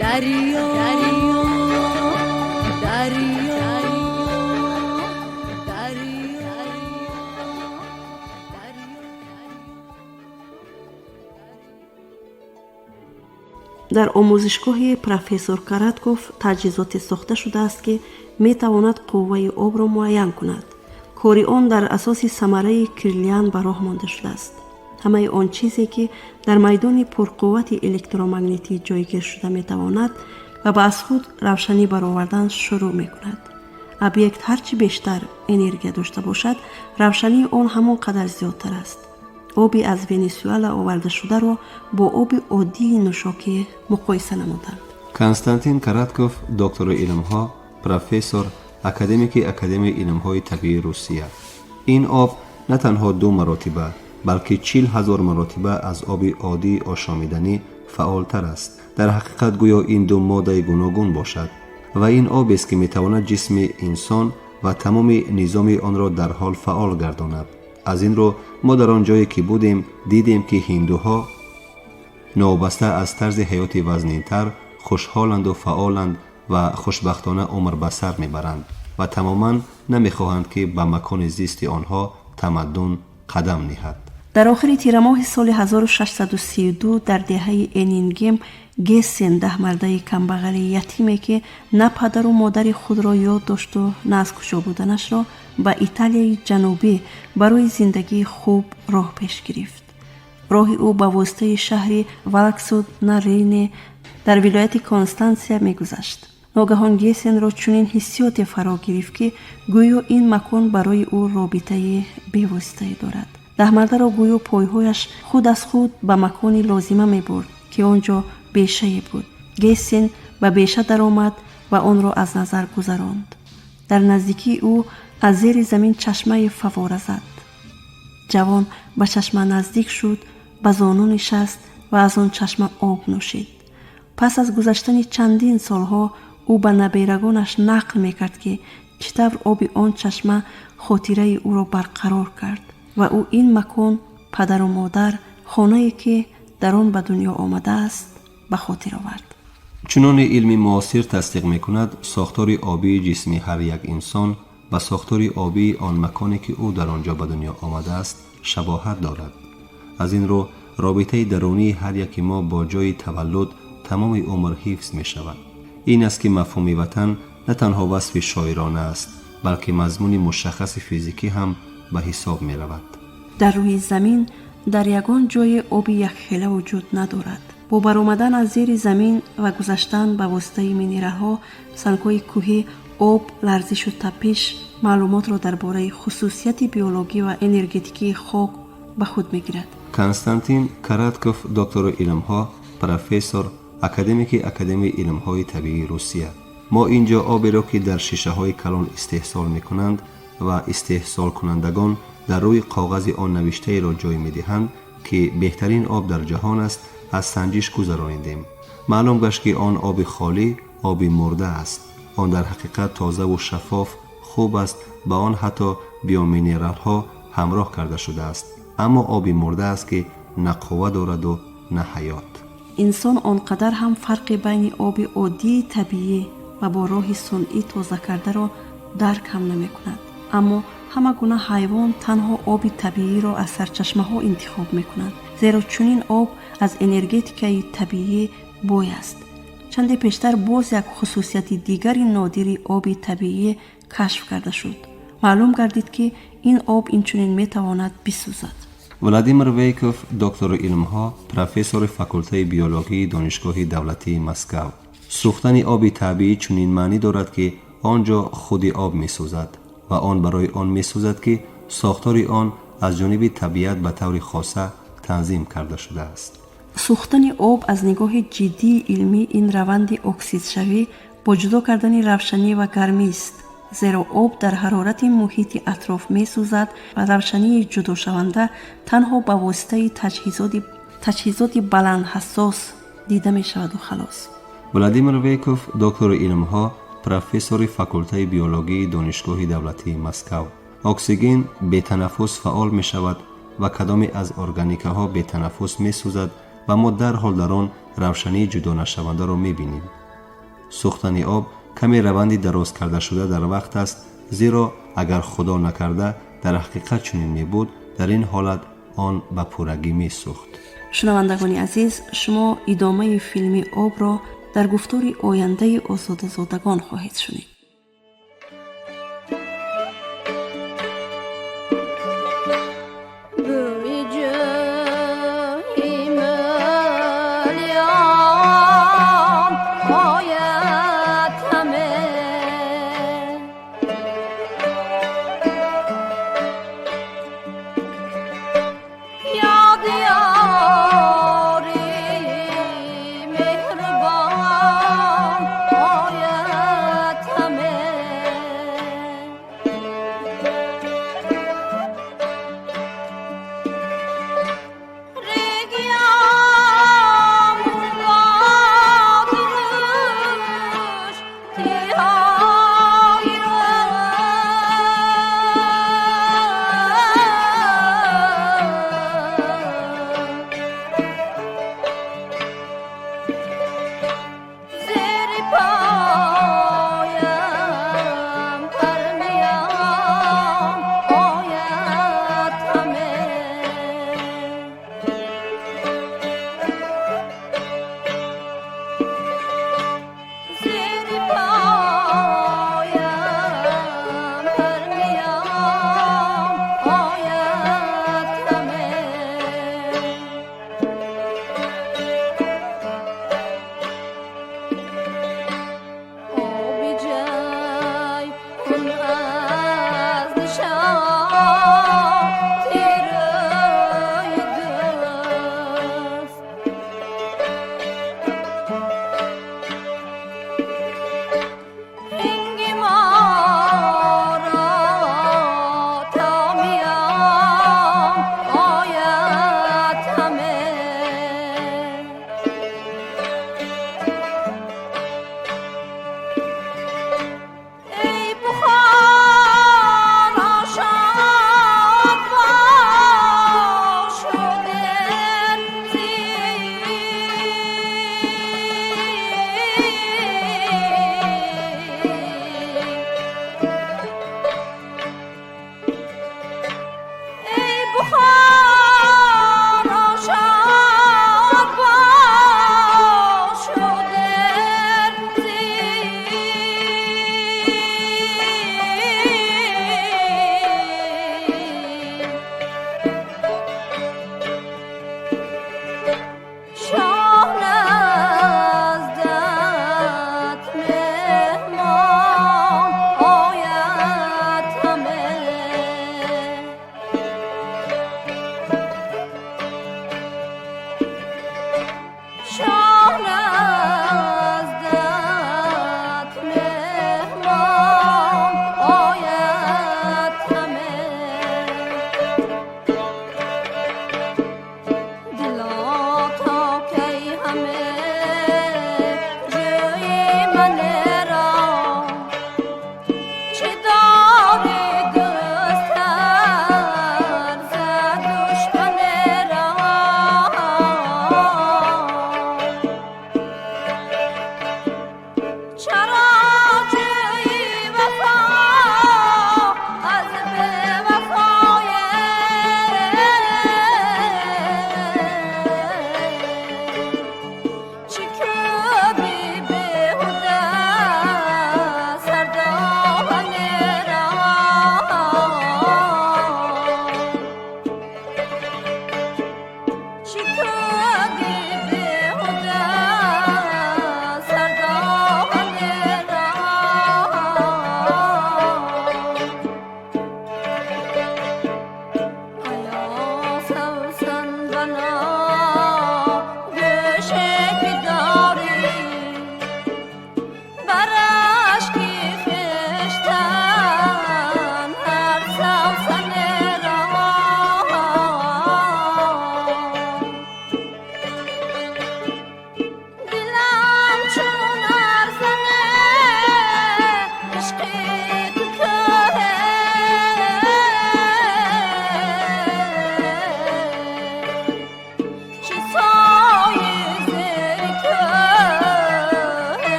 دریا در آموزشگاه پروفسور کاراتکوف تجهیزات ساخته شده است که می تواند قوه آب را معین کند. کاری آن در اساس ثمره کریلیان به راه مانده شده است. همه آن چیزی که در میدان پرقوت الکترومگنیتی جایگیر شده می تواند و به از خود روشنی برآوردن شروع می کند. ابیکت هرچی بیشتر انرژی داشته باشد روشنی آن همان قدر زیادتر است. آبی از ونزوئلا آورده شده را با آب عادی نوشاکی مقایسه نمودند. کنستانتین کاراتکوف دکتر علم ها، پروفسور اکادمیک اکادمی علم های طبیعی روسیه. این آب نه تنها 2 مرتبه بلکه 40,000 مرتبه از آب عادی آشامیدنی فعالتر است. در حقیقت گویا این 2 ماده گوناگون باشد و این آب است که میتواند جسم انسان و تمام نظام آن را در حال فعال گرداند. از این رو ما در آن جایی که بودیم دیدیم که هندوها نوبسته از طرز حیات وزنین‌تر خوشحالند و فعالند و خوشبختانه عمر به سر میبرند و تماما نمیخواهند که به مکان زیست آنها تمدن قدم نهد. در آخر تیر ماه سال 1632 در دهه انینگم گیسین 10 مرده کمبغل یتیمی که نه پدر و مادر خود را یاد داشت و نه از کجا بودنش را به ایتالیای جنوبی برای زندگی خوب راه پیش گرفت. راه او به واسطه شهر والکسو نارینه در ولایت کنستانسیا میگذشت. ناگهان گیسین را چنین حسیات فرا گرفت که گویا این مکان برای او رابطه بی‌واسطه دارد. 10 مرده را گویا پایهایش خود از خود به مکانی لازمه می برد که آنجا بیشه بود. گیسین به بیشه در آمد و آن را از نظر گذراند. در نزدیکی او از زیر زمین چشمه فواره زد. جوان به چشمه نزدیک شد، به زانو نشست و از آن چشمه آب نوشید. پس از گذشتن چندین سالها او به نبیرگانش نقل میکرد که چطور آب آن چشمه خاطره او را برقرار کرد و او این مکان، پدر و مادر، خانه‌ای که در آن به دنیا آمده است به خاطر آورد. چنان علم معاصر تصدیق میکند ساختار آبی جسمی هر یک انسان با ساختار آبی آن مکانی که او در آنجا به دنیا آمده است شباهت دارد. از این رو رابطه درونی هر یک ما با جای تولد تمام عمر حفظ می شود. این است که مفهوم وطن نه تنها وصف شاعرانه است بلکه مضمون مشخص فیزیکی هم به حساب می رود. در روی زمین در یگان جای آبی یک خیله وجود ندارد. با برآمدن از زیر زمین و گذشتن به واسطه مینرال‌ها، سنگ‌های کوهی، آب، لرزش و تپش معلومات را درباره خصوصیت بیولوژی و انرژتیکی خاک به خود می‌گیرد. کنستانتین کاراتکوف دکتر علم‌ها، پروفسور اکادمیک اکادمی علم‌های طبیعی روسیه. ما اینجا آبی را که در شیشه‌های کلان استحصال می‌کنند و استحصال کنندگان در روی کاغذ آن نوشته را جای می‌دهند که بهترین آب در جهان است از سنجش گذرانیدیم. معلوم گشت که آن آب خالی آب مرده است. آن در حقیقت تازه و شفاف خوب است، با آن حتی بیومینرال ها همراه کرده شده است، اما آب مرده است که نه قوه دارد و نه حیات. انسان آنقدر هم فرق بین آب عادی طبیعی و با راه صنعی تازه کرده را درک هم نمی کند. اما همه گونه حیوان تنها آب طبیعی را از سرچشمه ها انتخاب می کنند، زیرا چنین آب از انرژتیکای طبیعی بوی است. چند پیشتر باز یک خصوصیت دیگر نادری آب طبیعی کشف کرده شد. معلوم گردید که این آب اینچنین می تواند بسوزد. ولادیمیر ویکوف دکتر علم‌ها، پروفسور فاکولته بیولوژی دانشگاه دولتی مسکو. سوختن آب طبیعی چنین معنی دارد که آنجا خود آب می سوزد و آن برای آن می سوزد که ساختار آن از جانب طبیعت به طور خاصه تنظیم کرده شده است. سوختن آب از نگاه جدی علمی این روند اکسید شوی با جدا کردن روشنی و گرمی است، زیرا آب در حرارت محیط اطراف می سوزد و روشنی جدا شونده تنها با واسطه تجهیزات بلند حساس دیده می شود و خلاص. ولادیمیر ویکوف دکتر علم‌ها، پروفسور فاکولته بیولوژی دانشگاه دولتی مسکو. اکسیژن به تنفس فعال می شود و کدام از ارگانیک ها به تنفس می سوزد و ما در حال در آن روشنی جدا نشونده را می بینیم. سوختن آب کمی روندی دراز کرده شده در وقت است، زیرا اگر خدا نکرده در حقیقت چنین می بود، در این حالت آن به پورگی می سوخت. شنوندگان عزیز، شما ادامه فیلم آب را در گفتار آینده آزاده زادگان خواهید شنید.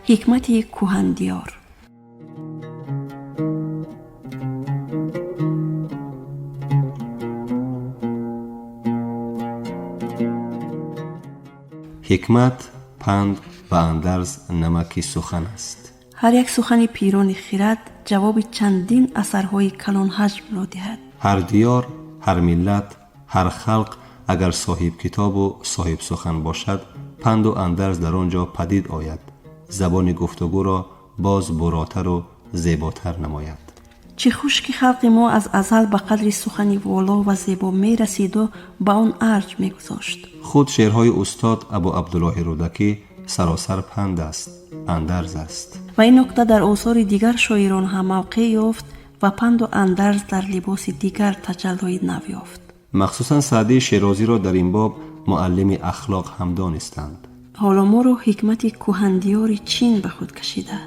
حکمت کهندیار. حکمت، پند و اندرز نمک سخن است. هر یک سخن پیران خرد جواب چندین اثرهای کلان حجم را دهد. هر دیار، هر ملت، هر خلق اگر صاحب کتاب و صاحب سخن باشد، پند و اندرز در آنجا پدید آید، زبان گفتگو را باز براتر و زیباتر نماید. چه خوش که خلق ما از ازل به قدر سخنی والا و زیبا می رسید و به آن ارج می گذاشت. خود شعرهای استاد ابو عبدالله رودکی سراسر پند است، اندرز است. و این نکته در آثار دیگر شاعران هم موقع یافت و پند و اندرز در لباس دیگر تجلی نو یافت. مخصوصا سعدی شیرازی را در این باب معلم اخلاق هم دانستند. حالا ما رو حکمت کهندیار چین به خود کشیده.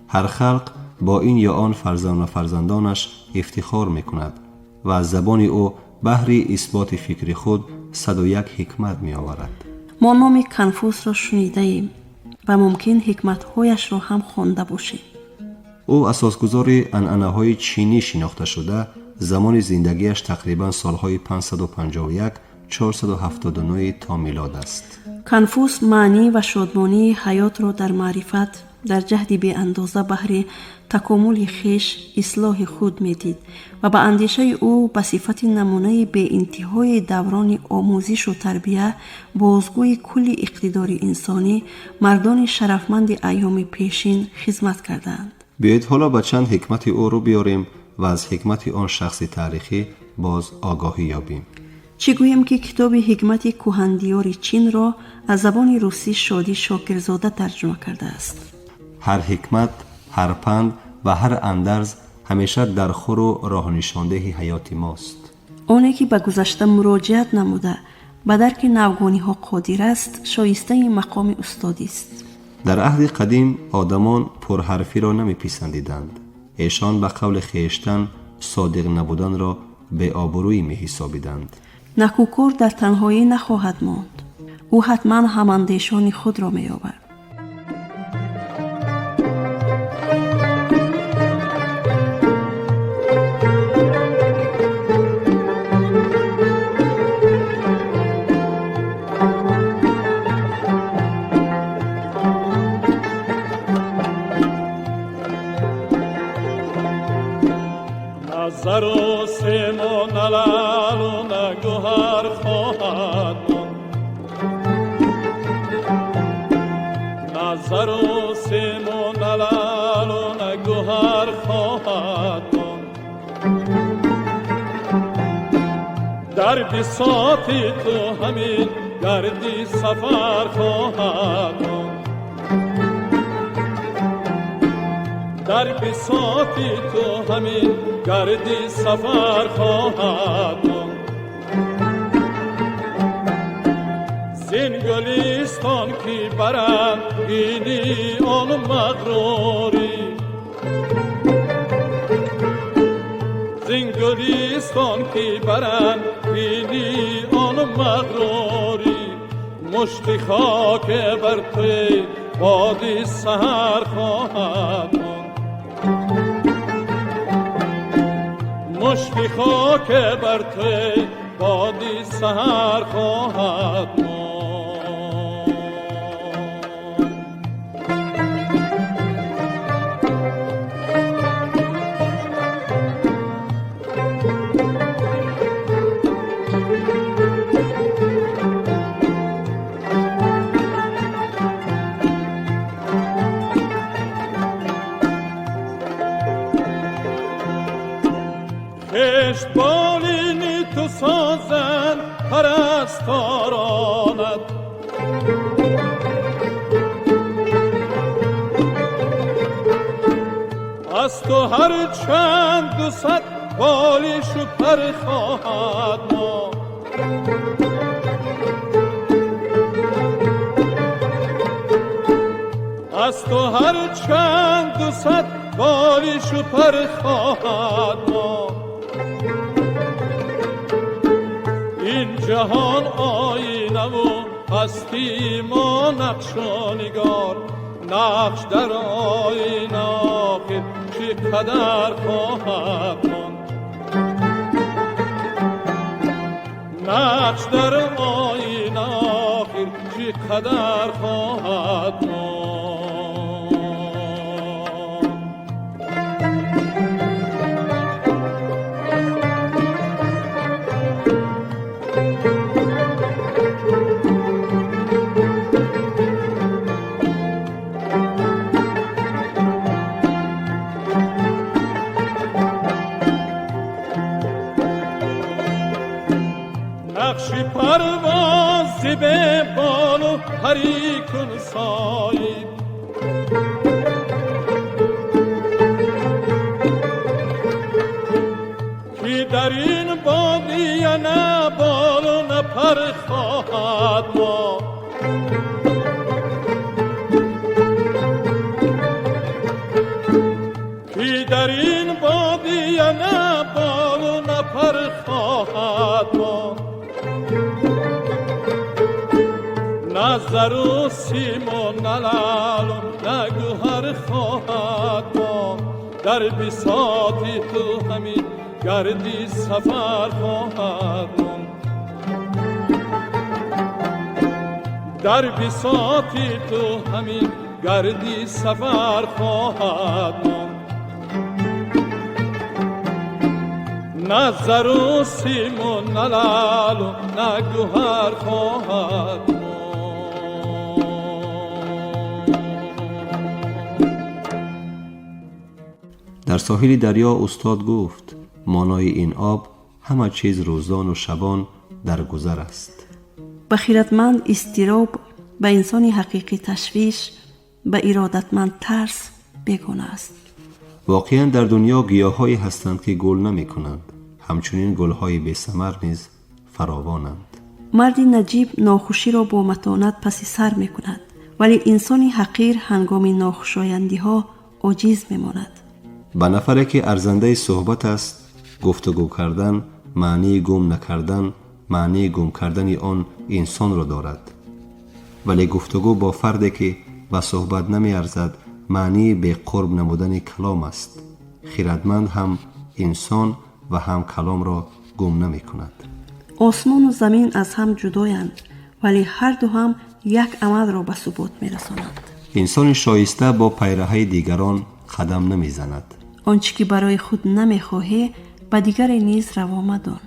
هر خلق با این یا آن فرزند و فرزندانش افتخار می کند و از زبان او بهر اثبات فکر خود 101 حکمت می آورد. ما نام کنفوس را شنیده ایم و ممکن حکمتهایش را هم خوانده باشیم. او اساسگزار عنعنه‌های چینی شناخته شده، زمان زندگیش تقریبا سالهای 551 479 تا میلاد است. کنفوس معنی و شادمانی حیات را در معرفت در جهد بی اندازه بهر تکامل خویش اصلاح خود میدید و به اندیشه او به صفت نمونه به انتهای دوران آموزش و تربیه بازگوی کل اقتدار انسانی مردان شرفمند ایام پیشین خدمت کردند. بیایید حالا به چند حکمت او رو بیاریم و از حکمت آن شخص تاریخی باز آگاهی یابیم. چه گویم که کتاب حکمت کهندیار چین را از زبان روسی شادی شاکرزاده ترجمه کرده است. هر حکمت، هر پند و هر اندرز همیشه در خور و راه نشانده حیات ماست. آنی که به گذشته مراجعت نموده به درک نوگانی ها قادر است شایسته مقام استادی است. در عهد قدیم آدمان پرحرفی را نمی پسندیدند. ایشان به قول خویشتن صادق نبودن را به آبرویی می حسابیدند. نکوکار در تنهایی نخواهد ماند. او حتما هماندیشان خود را می آورد. زر و سیم و نلال و نگوهر خواهد ماند، نظر و سیم و نلال و نگوهر خواهد ماند. در بساطی تو همین گردی سفر خواهد ماند، در بساطی تو همین گردی سفر خواهد ماند. زین گلستان که برند بینی آن مغروری، زین گلستان که برند بینی آن مغروری، مشت خاک بر توی بادی سحر خواهد ماند. مشتی خاک بر توی بادی سحر خواهد ماند. خشت بالینی تو سازن پرستارانت، از تو هر چند 200 بالیش و پر خواهد ماند. از تو هر چند 200 بالیش و پر خواهد ماند. این جهان آینه و هستی ما نقش و نگار، نقش در آینه آخر چه قدر خواهد ماند. نقش در آینه آخر چه قدر خواهد ماند. نقش پرواز به بالو پری کن سایید، که در این بادیه نه بالو نه پر خواهد ما. که در این بادیه نه بالو نه پر خواهد ما. نه زر و سیم و نه لعل و نه گوهر خواهد ما. در بساطی تو همین گردی سفر خواهد ماند. در بساطی تو همین گردی سفر خواهد ماند. نه زر و سیم و نه لعل و نه گوهر خواهد ماند. در ساحل دریا استاد گفت مانای این آب همه چیز روزان و شبان در گذر است. به خیرتمند اضطراب، به انسان حقیقی تشویش، به ارادتمند ترس بیگانه است. واقعا در دنیا گیاهایی هستند که گل نمی کنند، همچنین گلهای بی ثمر نیز فراوانند. مرد نجیب ناخوشی را با متانت پس سر می کند، ولی انسان حقیر هنگام ناخوشایندی ها عاجز می ماند. به نفری که ارزنده صحبت است گفتگو کردن معنی گم نکردن، معنی گم کردن آن انسان را دارد. ولی گفتگو با فردی که به صحبت نمی ارزد معنی به قرب نمودن کلام است. خیرتمند هم انسان و هم کلام را گم نمی کند. آسمان و زمین از هم جدایند، ولی هر دو هم یک عمل را به ثبات می رسانند. انسان شایسته با پیرهی دیگران قدم نمی زند. آنچه که برای خود نمی خواهی به دیگر نیز روا مدان.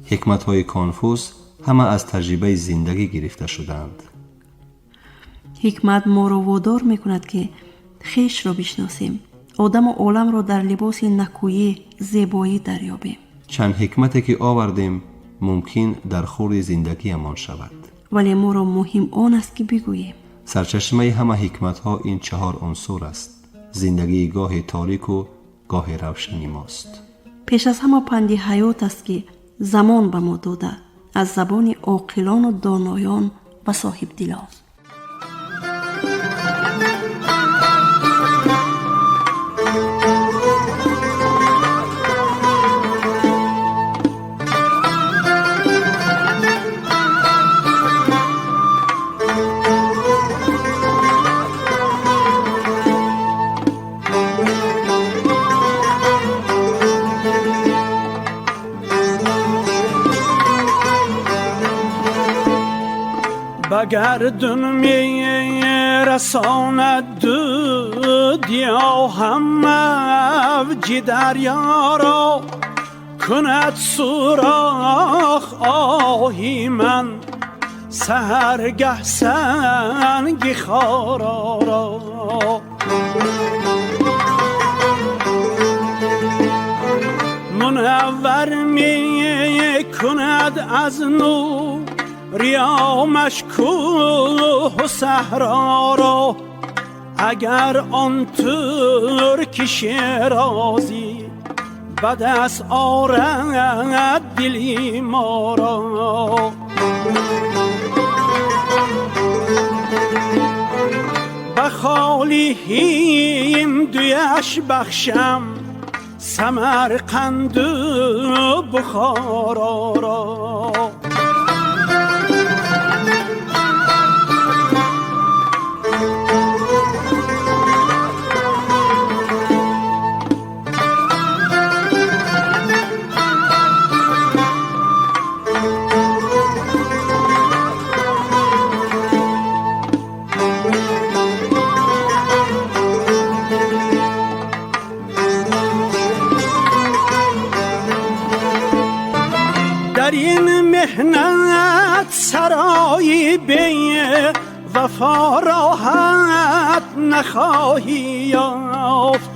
حکمت های کانفوس همه از تجربه زندگی گرفته شدند. حکمت ما را وادار می کند که خویش را بشناسیم، آدم و عالم را در لباس نکویی زیبایی دریابیم. چند حکمتی که آوردیم ممکن در خور زندگی امان شود، ولی ما را مهم آن است که بگوییم. سرچشمه همه حکمت ها این 4 عنصر است. زندگی گاه تاریک و گاه روشنی ماست. پیش از همه پند حیات است که زمان به ما داده، از زبان عاقلان و دانایان و صاحب دلان. بگردون می رساند دودیا هم موج دریا را، کند سوراخ آهی من سحرگه سنگ خارا را. منور می کند از نور ریامش کوه و صحرا را، اگر آن ترک شیرازی به دست آرد دلی ما را. به خالی هندویش بخشم سمرقند و بخارا را. آید سرایی به وفا راحت نخواهی یافت.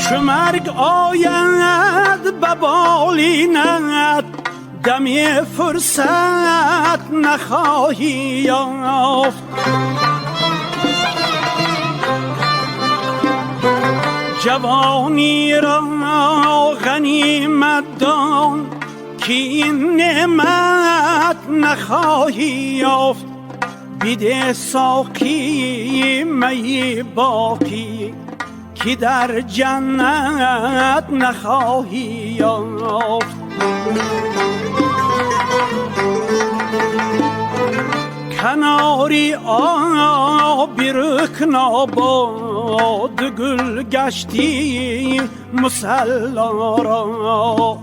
چو مرگ آید به بالینت دمی فرصت نخواهی یافت. جوانی را غنیمت دان که این نعمت نخواهی یافت. بیده ساقی می باقی که در جنت نخواهی یافت. کناری آبی رکن آباد گل گشتی مسلا را.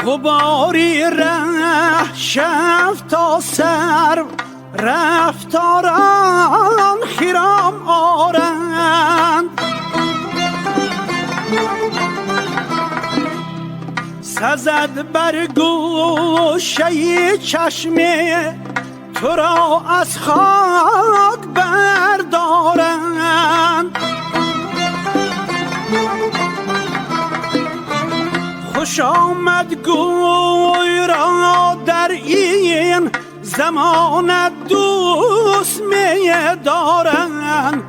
غباری ره شفت تا سر رفتاران خیرام آرند. سزد بر گوشه چشمه تو را از خاک بردارند. خوش آمد گوی را در این زمانت دوست می دارند.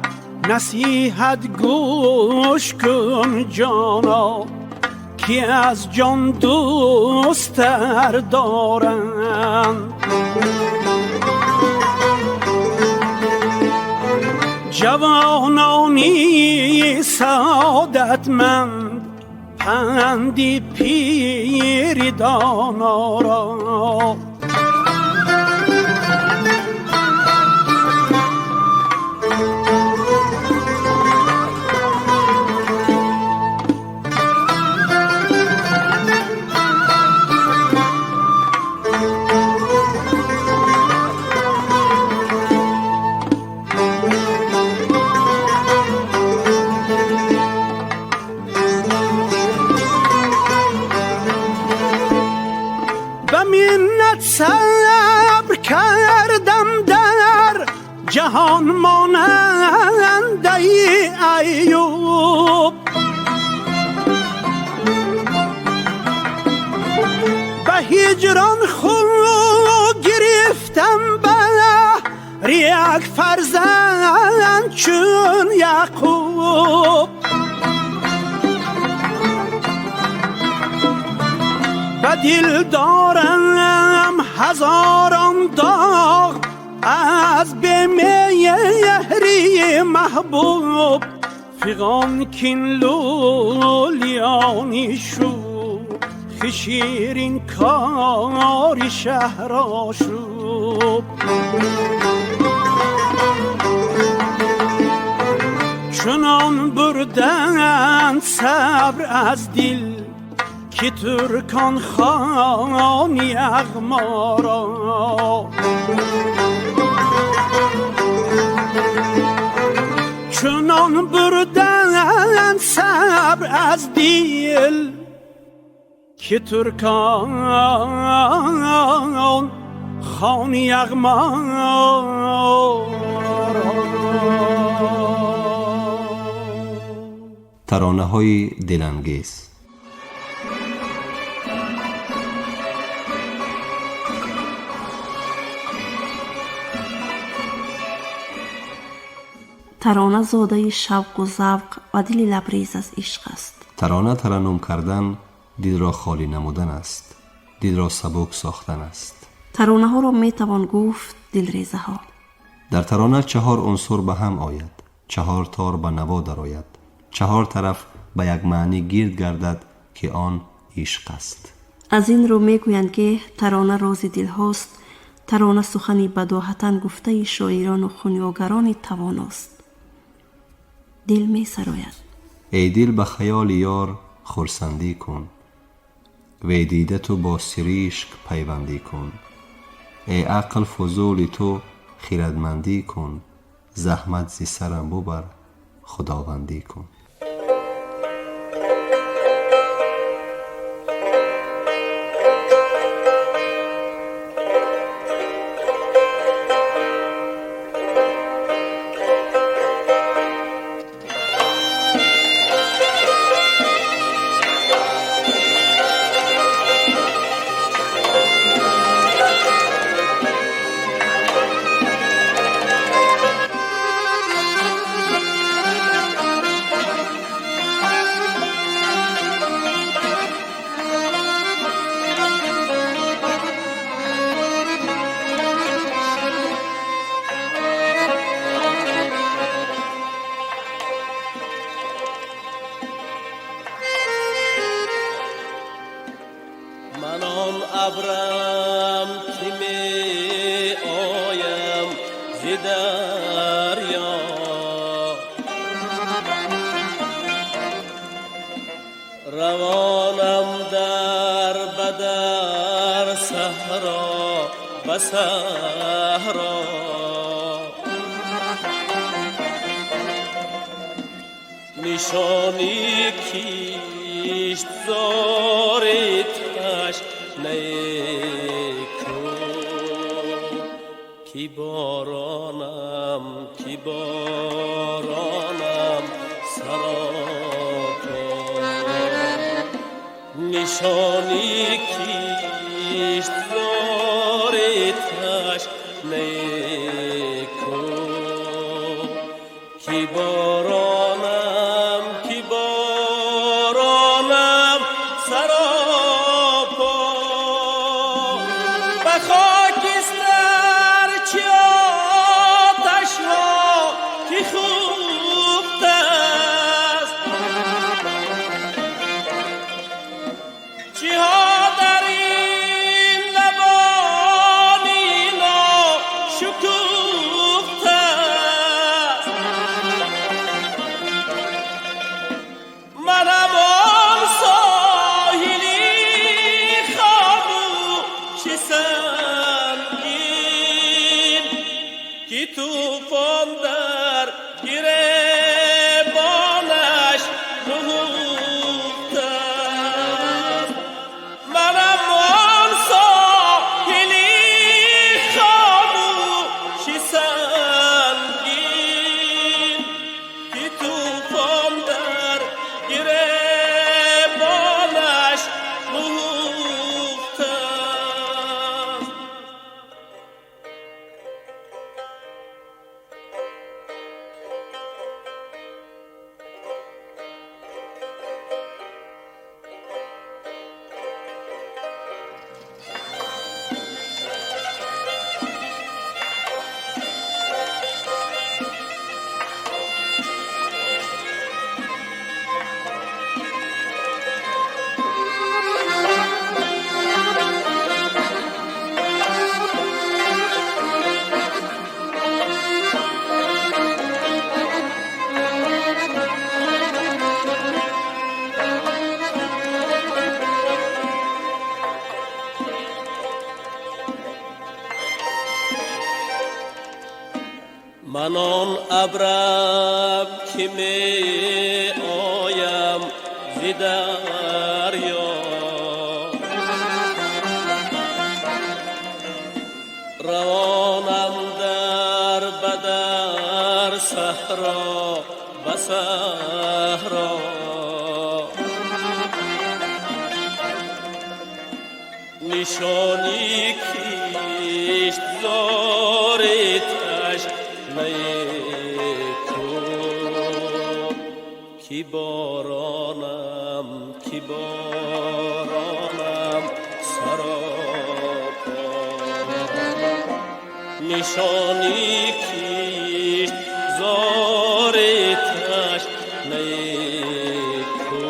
نصیحت گوش کن جانا که از جان دوستر دارند. جوانانی سعادتمند پندی پیر دانا را. منت صبر کردم در جهان ماننده ایوب. به هجران خود گرفتم بر یک فرزند چون یعقوب. به دل دارم هزاران داغ از به مهری محبوب. فغان کین لولیانی شو خشیرین کاری شهر شو. چنان بردن صبر از دل که ترکان خانی اغمارا. چنان بردن صبر از دل که ترکان خانی اغمارا. ترانه‌های دلانگیز. ترانه زاده شوق و ذوق و دل لبریز از عشق است. ترانه ترنم کردن دل را خالی نمودن است، دل را سبک ساختن است. ترانه ها را می توان گفت دلریزه ها. در ترانه 4 عنصر به هم آید، 4 تار به نوا درآید، 4 طرف به یک معنی گرد گردد که آن عشق است. از این رو میگویند که ترانه راز دل هاست، ترانه سخنی بداهتن گفته شاعران و خونیاگران تواناست. دل می سراید. ای دل به خیال یار خرسندی کن، وی دیده تو با سریشک پیوندی کن. ای عقل فضول تو خیردمندی کن، زحمت زی سرم ببر خداوندی کن. من آن ابرم که می آیم ز دریا، روانم در بدر صحرا به صحرا. نشانی کیست زار نیکو کی بارانم سراپا. نشانی کیست زار تش نیکو کی بارانم سراپا. به خاکستر چه آتش ها که خوب است، چه ها در این لبان ناشکوفته است. منم آن ساحلی خاموش سنگین که طوفان در گریبانش نهفته است. منم آن ساحلی خاموش سنگین که طوفان در گریبانش نهفته است. من آن ابرم که می آیم ز دریا، روانم در بدر صحرا به صحرا. نشانی کیست زار تش نیکو کی بارانم سراپا. نشانی کیست زار تش نیکو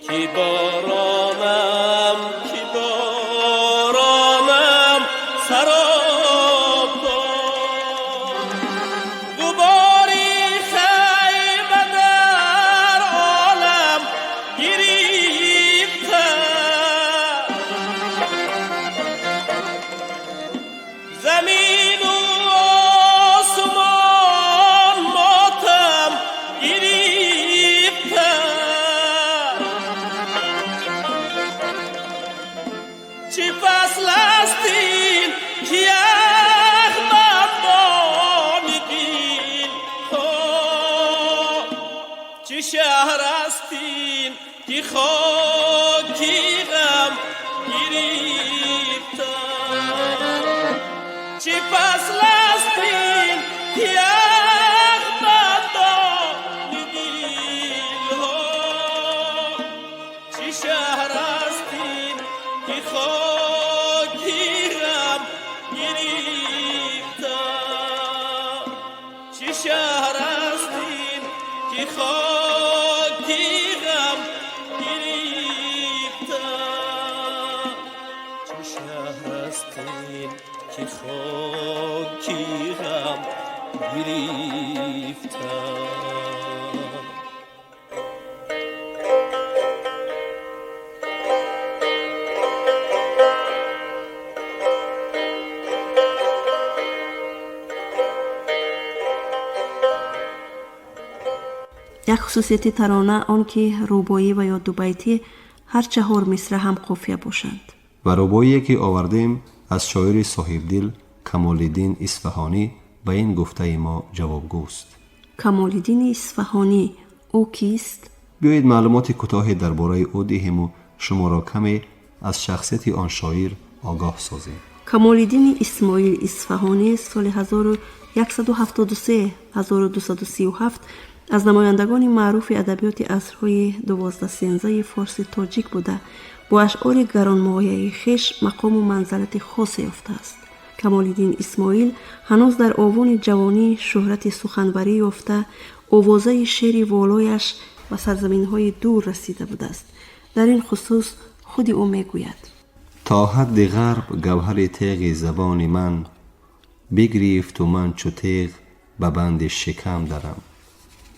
کی بارانم چی فصل استین که احمد با میگین، چی شهر استین که خاکی غم گریفتن، چی فصل استین که احمد با میگین، چی شهر استین که خاکی غم گریفتن، چی شهر استین که خاکی غم گریفتن، چی شهر استین که خاکی غم گریفتن. یک خصوصیت ترانه آن که روبایی و یا دوبیتی هر 4 مصرع هم قافیه باشند. و ربایی که آوردیم از شاعر صاحبدل کمال‌الدین اصفهانی به این گفته ما جوابگوست. کمال‌الدین اصفهانی او کیست؟ بیایید معلومات کوتاهی درباره او دهیم و شما را کمی از شخصیت آن شاعر آگاه سازیم. کمال‌الدین اسماعیل اصفهانی سال 1173 1237 از نمایندگان معروف ادبیات عصرهای 12-13 فارسی تاجیک بوده. با اشعار گرانمایه خویش مقام و منزلت خاص یافته است. کمال‌الدین اسماعیل هنوز در آوان جوانی شهرت سخنوری یافته، آوازه شعر والایش و سرزمین‌های دور رسیده بوده است. در این خصوص خود او میگوید: تا حد غرب گوهر تیغ زبان من، بگریفت و من چو تیغ به بند شکم درم.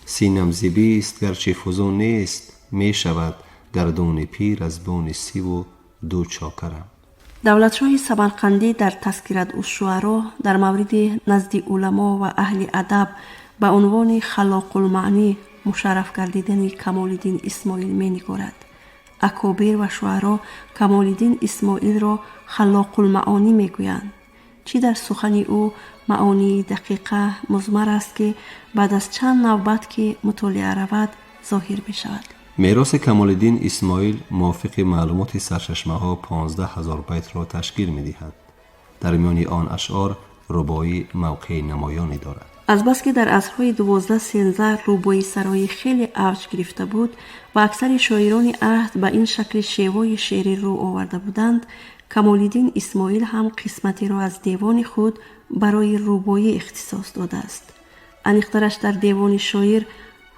سینم زیبیست گرچه فزون نیست، می شود گردون پیر از بون سی و 2 چاکرم. دولتشاه سمرقندی در تذکرة الشعراء در مورد نزد علما و اهل ادب به عنوان خلاق المعنی مشرف گردیدن کمال‌الدین اسماعیل می نگارد. اکابر و شعرا کمال‌الدین اسماعیل را خلاق المعانی می گویند. چی در سخن او معانی دقیقه مضمر است که بعد از چند نوبت که مطالعه رود ظاهر بشود. میراث کمال‌الدین اسماعیل موافق معلومات سرچشمه ها 15,000 بیت را تشکیل می دهد. در میان آن اشعار ربایی موقع نمایانی دارد. از بس که در عصرهای 12-13 ربایی سرایی خیلی اوج گرفته بود و اکثر شاعران عهد به این شکل شیوای شعری رو آورده بودند، کمال‌الدین اسماعیل هم قسمتی را از دیوان خود برای ربایی اختصاص داده است. انیخترش در دیوان شاعر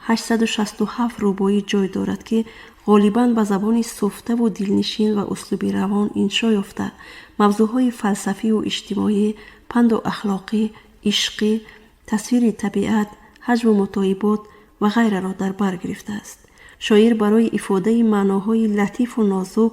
867 ربایی جای دارد که غالباً به زبان سفته و دلنشین و اسلوب روان انشا یافته موضوعهای فلسفی و اجتماعی، پند و اخلاقی، عشقی، تصویر طبیعت، حجم و مطایبات و غیره را در بر گرفته است. شاعر برای افاده معناهای لطیف و نازک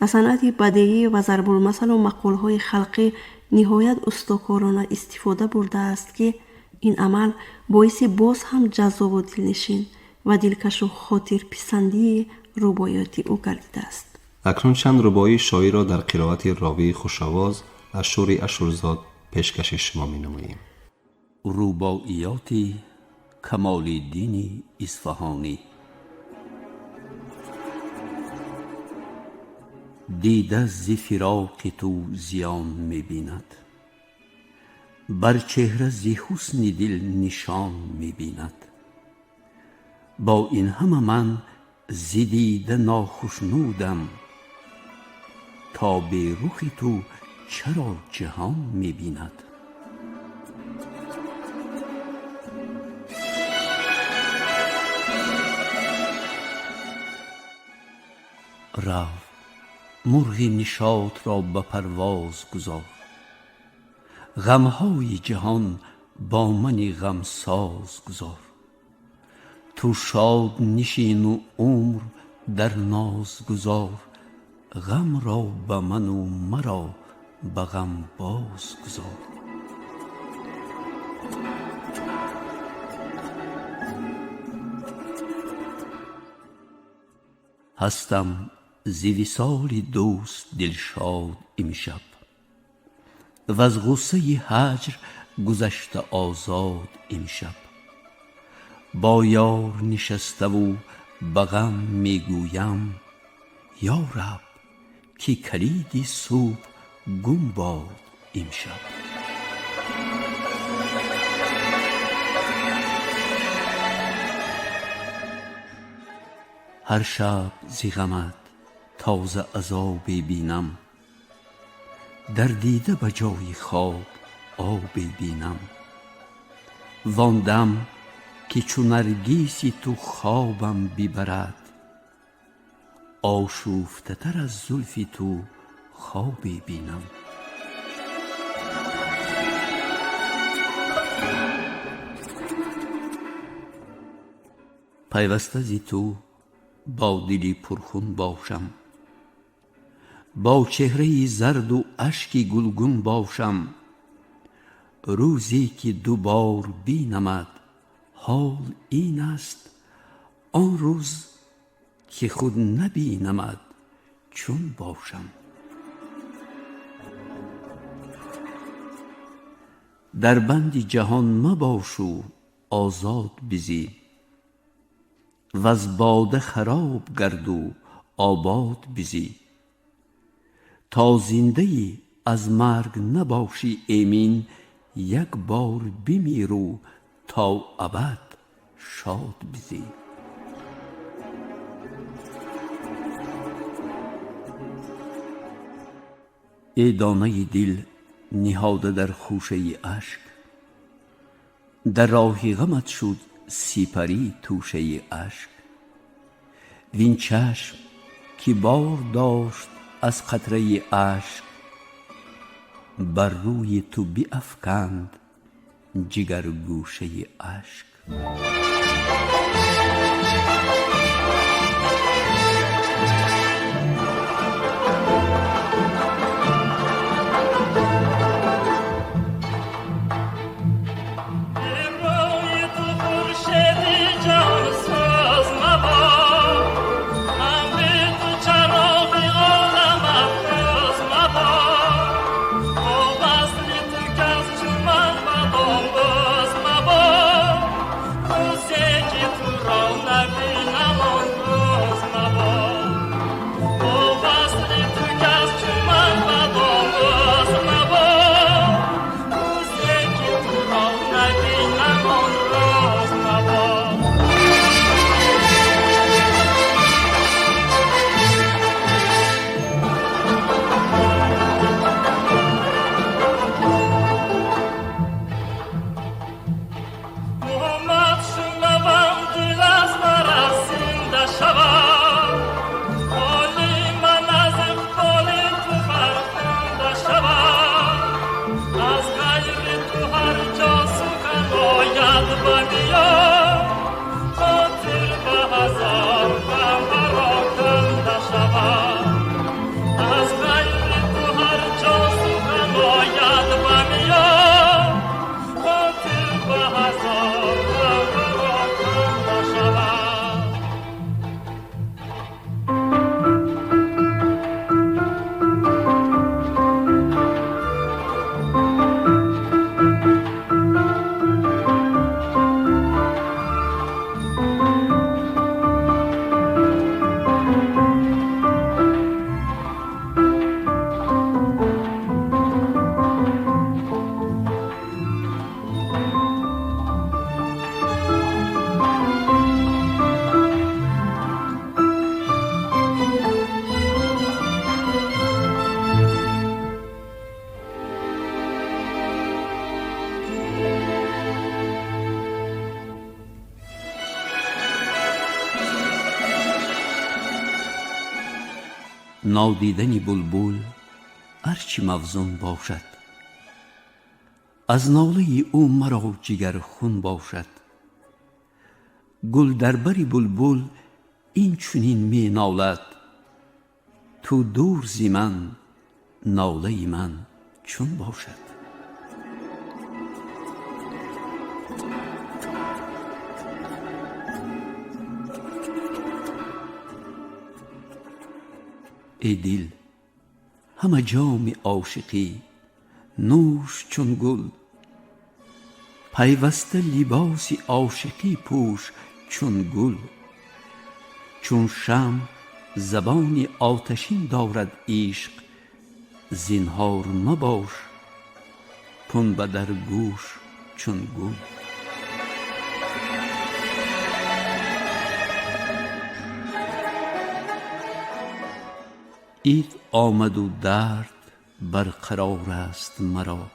از صنعت بدیعی و ضرب المثل و مقولهای خلقی نهایت استاکارانه استفاده برده است که این عمل باعث باز هم جذاب و دلنشین و دلکش و خاطر پسندی رباعیات او گردیده است. اکنون چند ربایی شاعر را در قرائت راوی خوش‌آواز اشور اشورزاد پیشکش شما می نماییم. رباعیات کمال‌الدین اصفهانی. دیده ز فراق تو زیان می بیند، بر چهره ز حسن دل نشان می بیند. با این همه من ز دیده ناخشنودم، تا به رخ تو چرا جهان می بیند. رفت مرغ نشاط را به پرواز گذار، غمهای جهان با من غمساز گذار. تو شاد نشین و عمر در ناز گذار، غم را به من و مرا به غم باز گذار. هستم ز وصال دوست دلشاد امشب، وز غصه هجر گذشته آزاد امشب. با یار نشسته و به غم میگویم یا رب که کلید صبح گم باد امشب. هر شب ز غمت تازه عذاب بینم، در دیده به جای خواب آب بینم. وان دم که چون نرگیسی تو خوابم ببرد، آشفته تر از زلف تو خواب بینم. پیوسته ز تو با دلی پرخون باشم، با چهره زرد و اشک گلگون باشم. روزی که دوبار بینمت حال این است، آن روز که خود نبینمت چون باشم. در بند جهان مباش و آزاد بزی، وز باده خراب گرد و آباد بزی. تا زنده ای از مرگ نباشی ایمن، یک بار بمیر و تا ابد شاد بزی. ای دانه دل نهاده در خوشه اشک، در راه غمت شد سپری توشه اشک. وین چشم که بار داشت از قطره اشک، بر روی تو بیفکند جگر گوشه اشک. نادیدن بلبل هرچی مفزون باشد، از ناله او مرا جگر خون باشد. گل در بر بلبل این چنین می نالد، تو دور ز من ناله من چون باشد. ای دل همه جام عاشقی نوش چون گل. پیوسته لباس عاشقی پوش چون گل. چون شمع زبان آتشین دارد عشق، زنهار مباش پنبه در گوش چون گل. عید آمد و درد برقرار است مرا،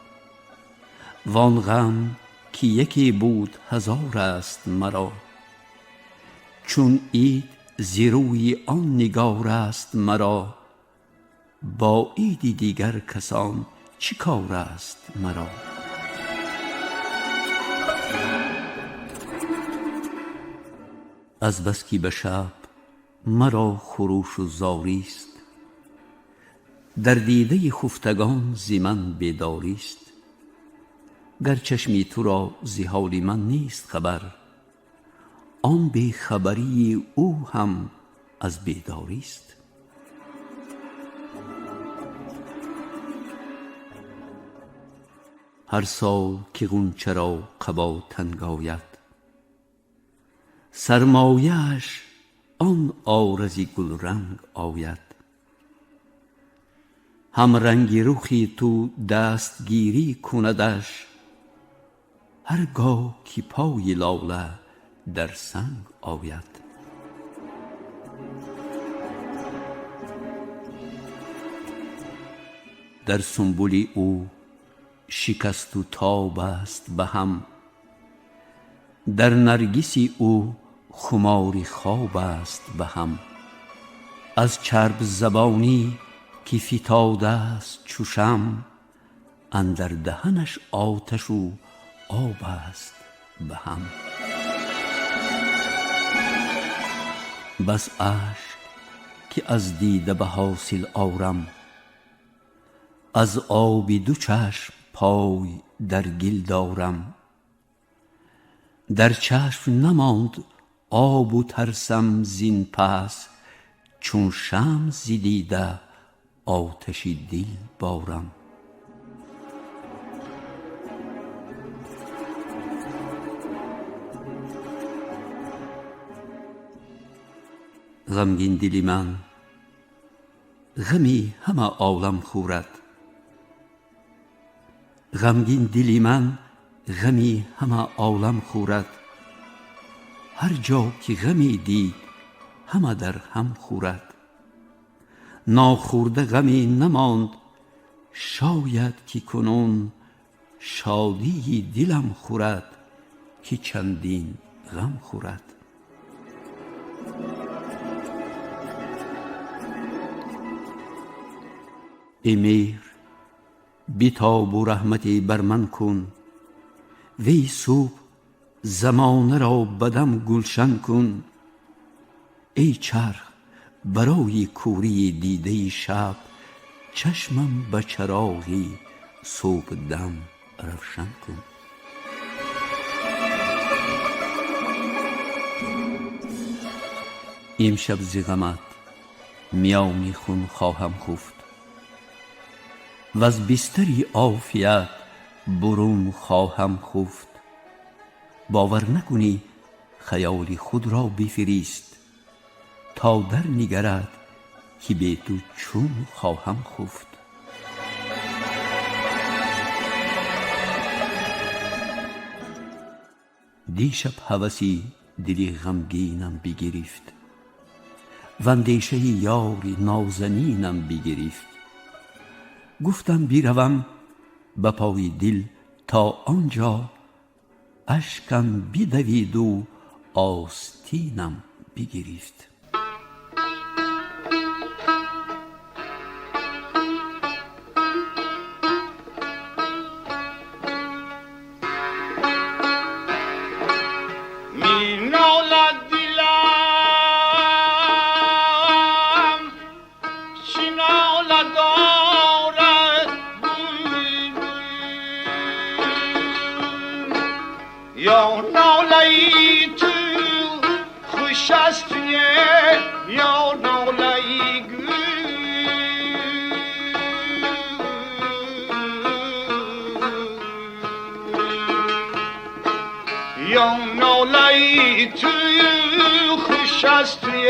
وان غم که یکی بود هزار است مرا. چون عید ز روی آن نگار است مرا، با عید دیگر کسان چه کار است مرا. از بس که به شب مرا خروش و زاری است، در دیده خفتگان ز من بیداری است. گر چشمی تو را ز حال من نیست خبر، آن بیخبری او هم از بیداری است. هر سال که غنچه را قبا تنگ آید، سرمایه‌اش آن عارض گلرنگ آید. هم رنگ رخی تو دستگیری کندش، هرگاه که پای لاله در سنگ آید. در سنبل او شکست و تاب است به هم، در نرگس او خمار خواب است به هم. از چرب زبانی که فتاده است چو شمع، اندر دهنش آتش و آب است به هم. بس اشک که از دیده به حاصل آرم، از آب دو چشم پای در گل دارم. در چشم نماند آب و ترسم زین پس، چون شمع ز دیده آتش دل بارم. غمگین دل من غمی همه عالم خورد. غمگین دل من غمی همه عالم خورد. هر جا که غمی دید همه در هم خورد. ناخورده غمی نماند، شاید که کنون شادی دلم خورد، که چندین غم خورد. ای مهر بیتاب و رحمتی بر من کن، وی صبح زمانه را بدم گلشن کن. ای چرخ برای کوری دیده شب، چشمم به چراغی صبح دم روشن کن. امشب ز غمت میان خون خواهم خفت، وز بستری عافیت برون خواهم خفت. باور نکنی خیال خود را بفریست، تا در نگرد که به تو چون خواهم خفت. دیشب هوسی دل غمگینم بگرفت، و اندیشه یار نازنینم بگرفت. گفتم بیروم به پای دل تا آنجا، اشکم بدوید و آستینم بگرفت. یا ناله‌ای تو خوش است یا ناله‌ای توی خوش است توی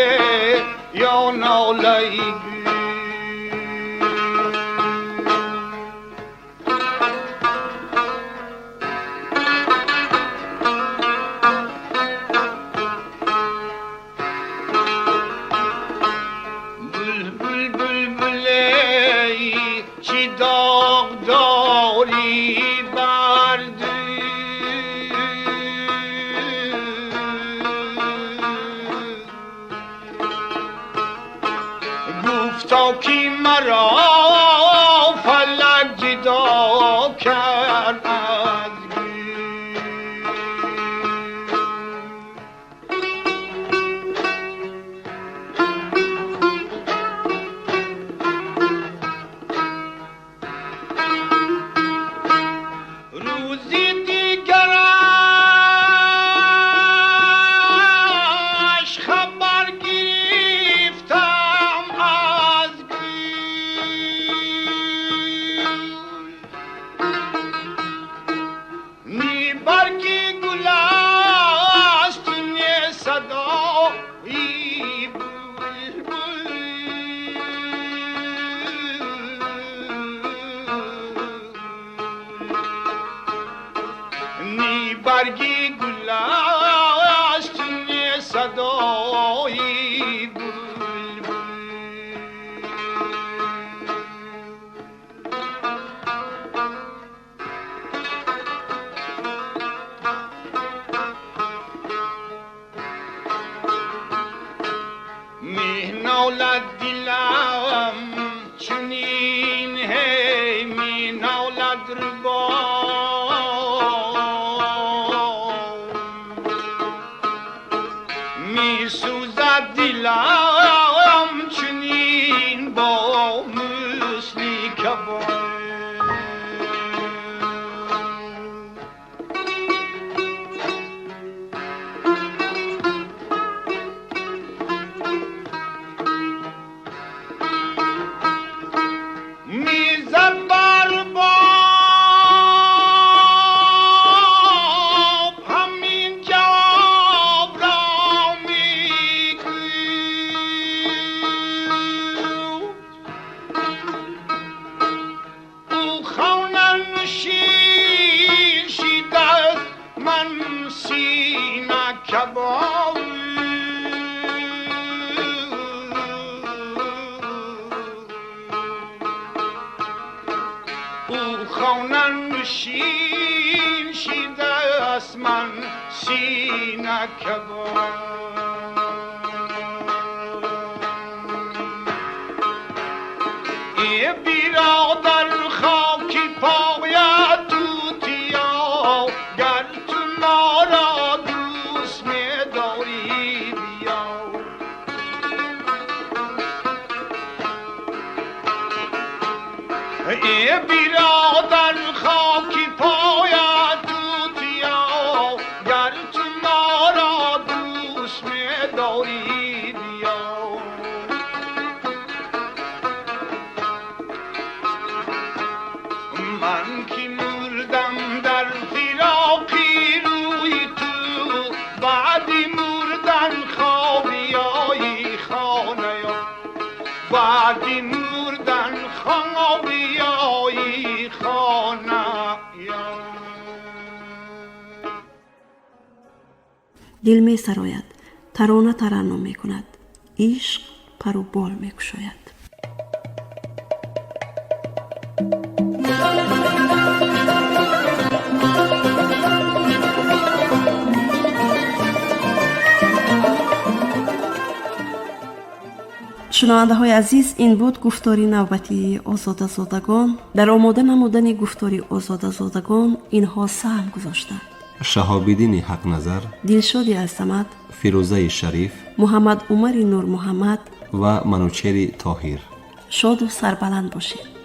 یا ناله‌ای گفتا که مرا فلک جدا کرد از روزی دیگرش خبر گرفتم از نی برگی گل است نی صدایی بلبل نی برگی گل است نی صدایی بلبل می نالد دلم چنین هی می نالد ربام می سوزد دلم چنین با مثل کباب میزد بر باب همین جواب را میگوید او خانه نشین شده من سینه کباب او خانه نشین شده است من سینه کباب ای برادر خاکی پایت توتیا گر تو ما را دوست می‌داری بیا ای برادر خاکی پایت توتیا گر تو ما را دوست می‌داری بیا من که مردم در فراقی روی تو بعدی مردن خوابیایی خانه یا بعدی مردن خوابیایی خانه یا دل می سراید، ترانه ترنم می کند، عشق پر و بال می کشاید. شنونده های عزیز، این بود گفتاری نوبتی آزاده زادگان. در آماده نمودن گفتاری آزاده زادگان اینها سهم گذاشتند: شهاب‌الدین حق نظر، دلشاد عظمت، فیروزه شریف، محمد عمر نور محمد و منوچهر طاهر. شاد و سربلند باشید.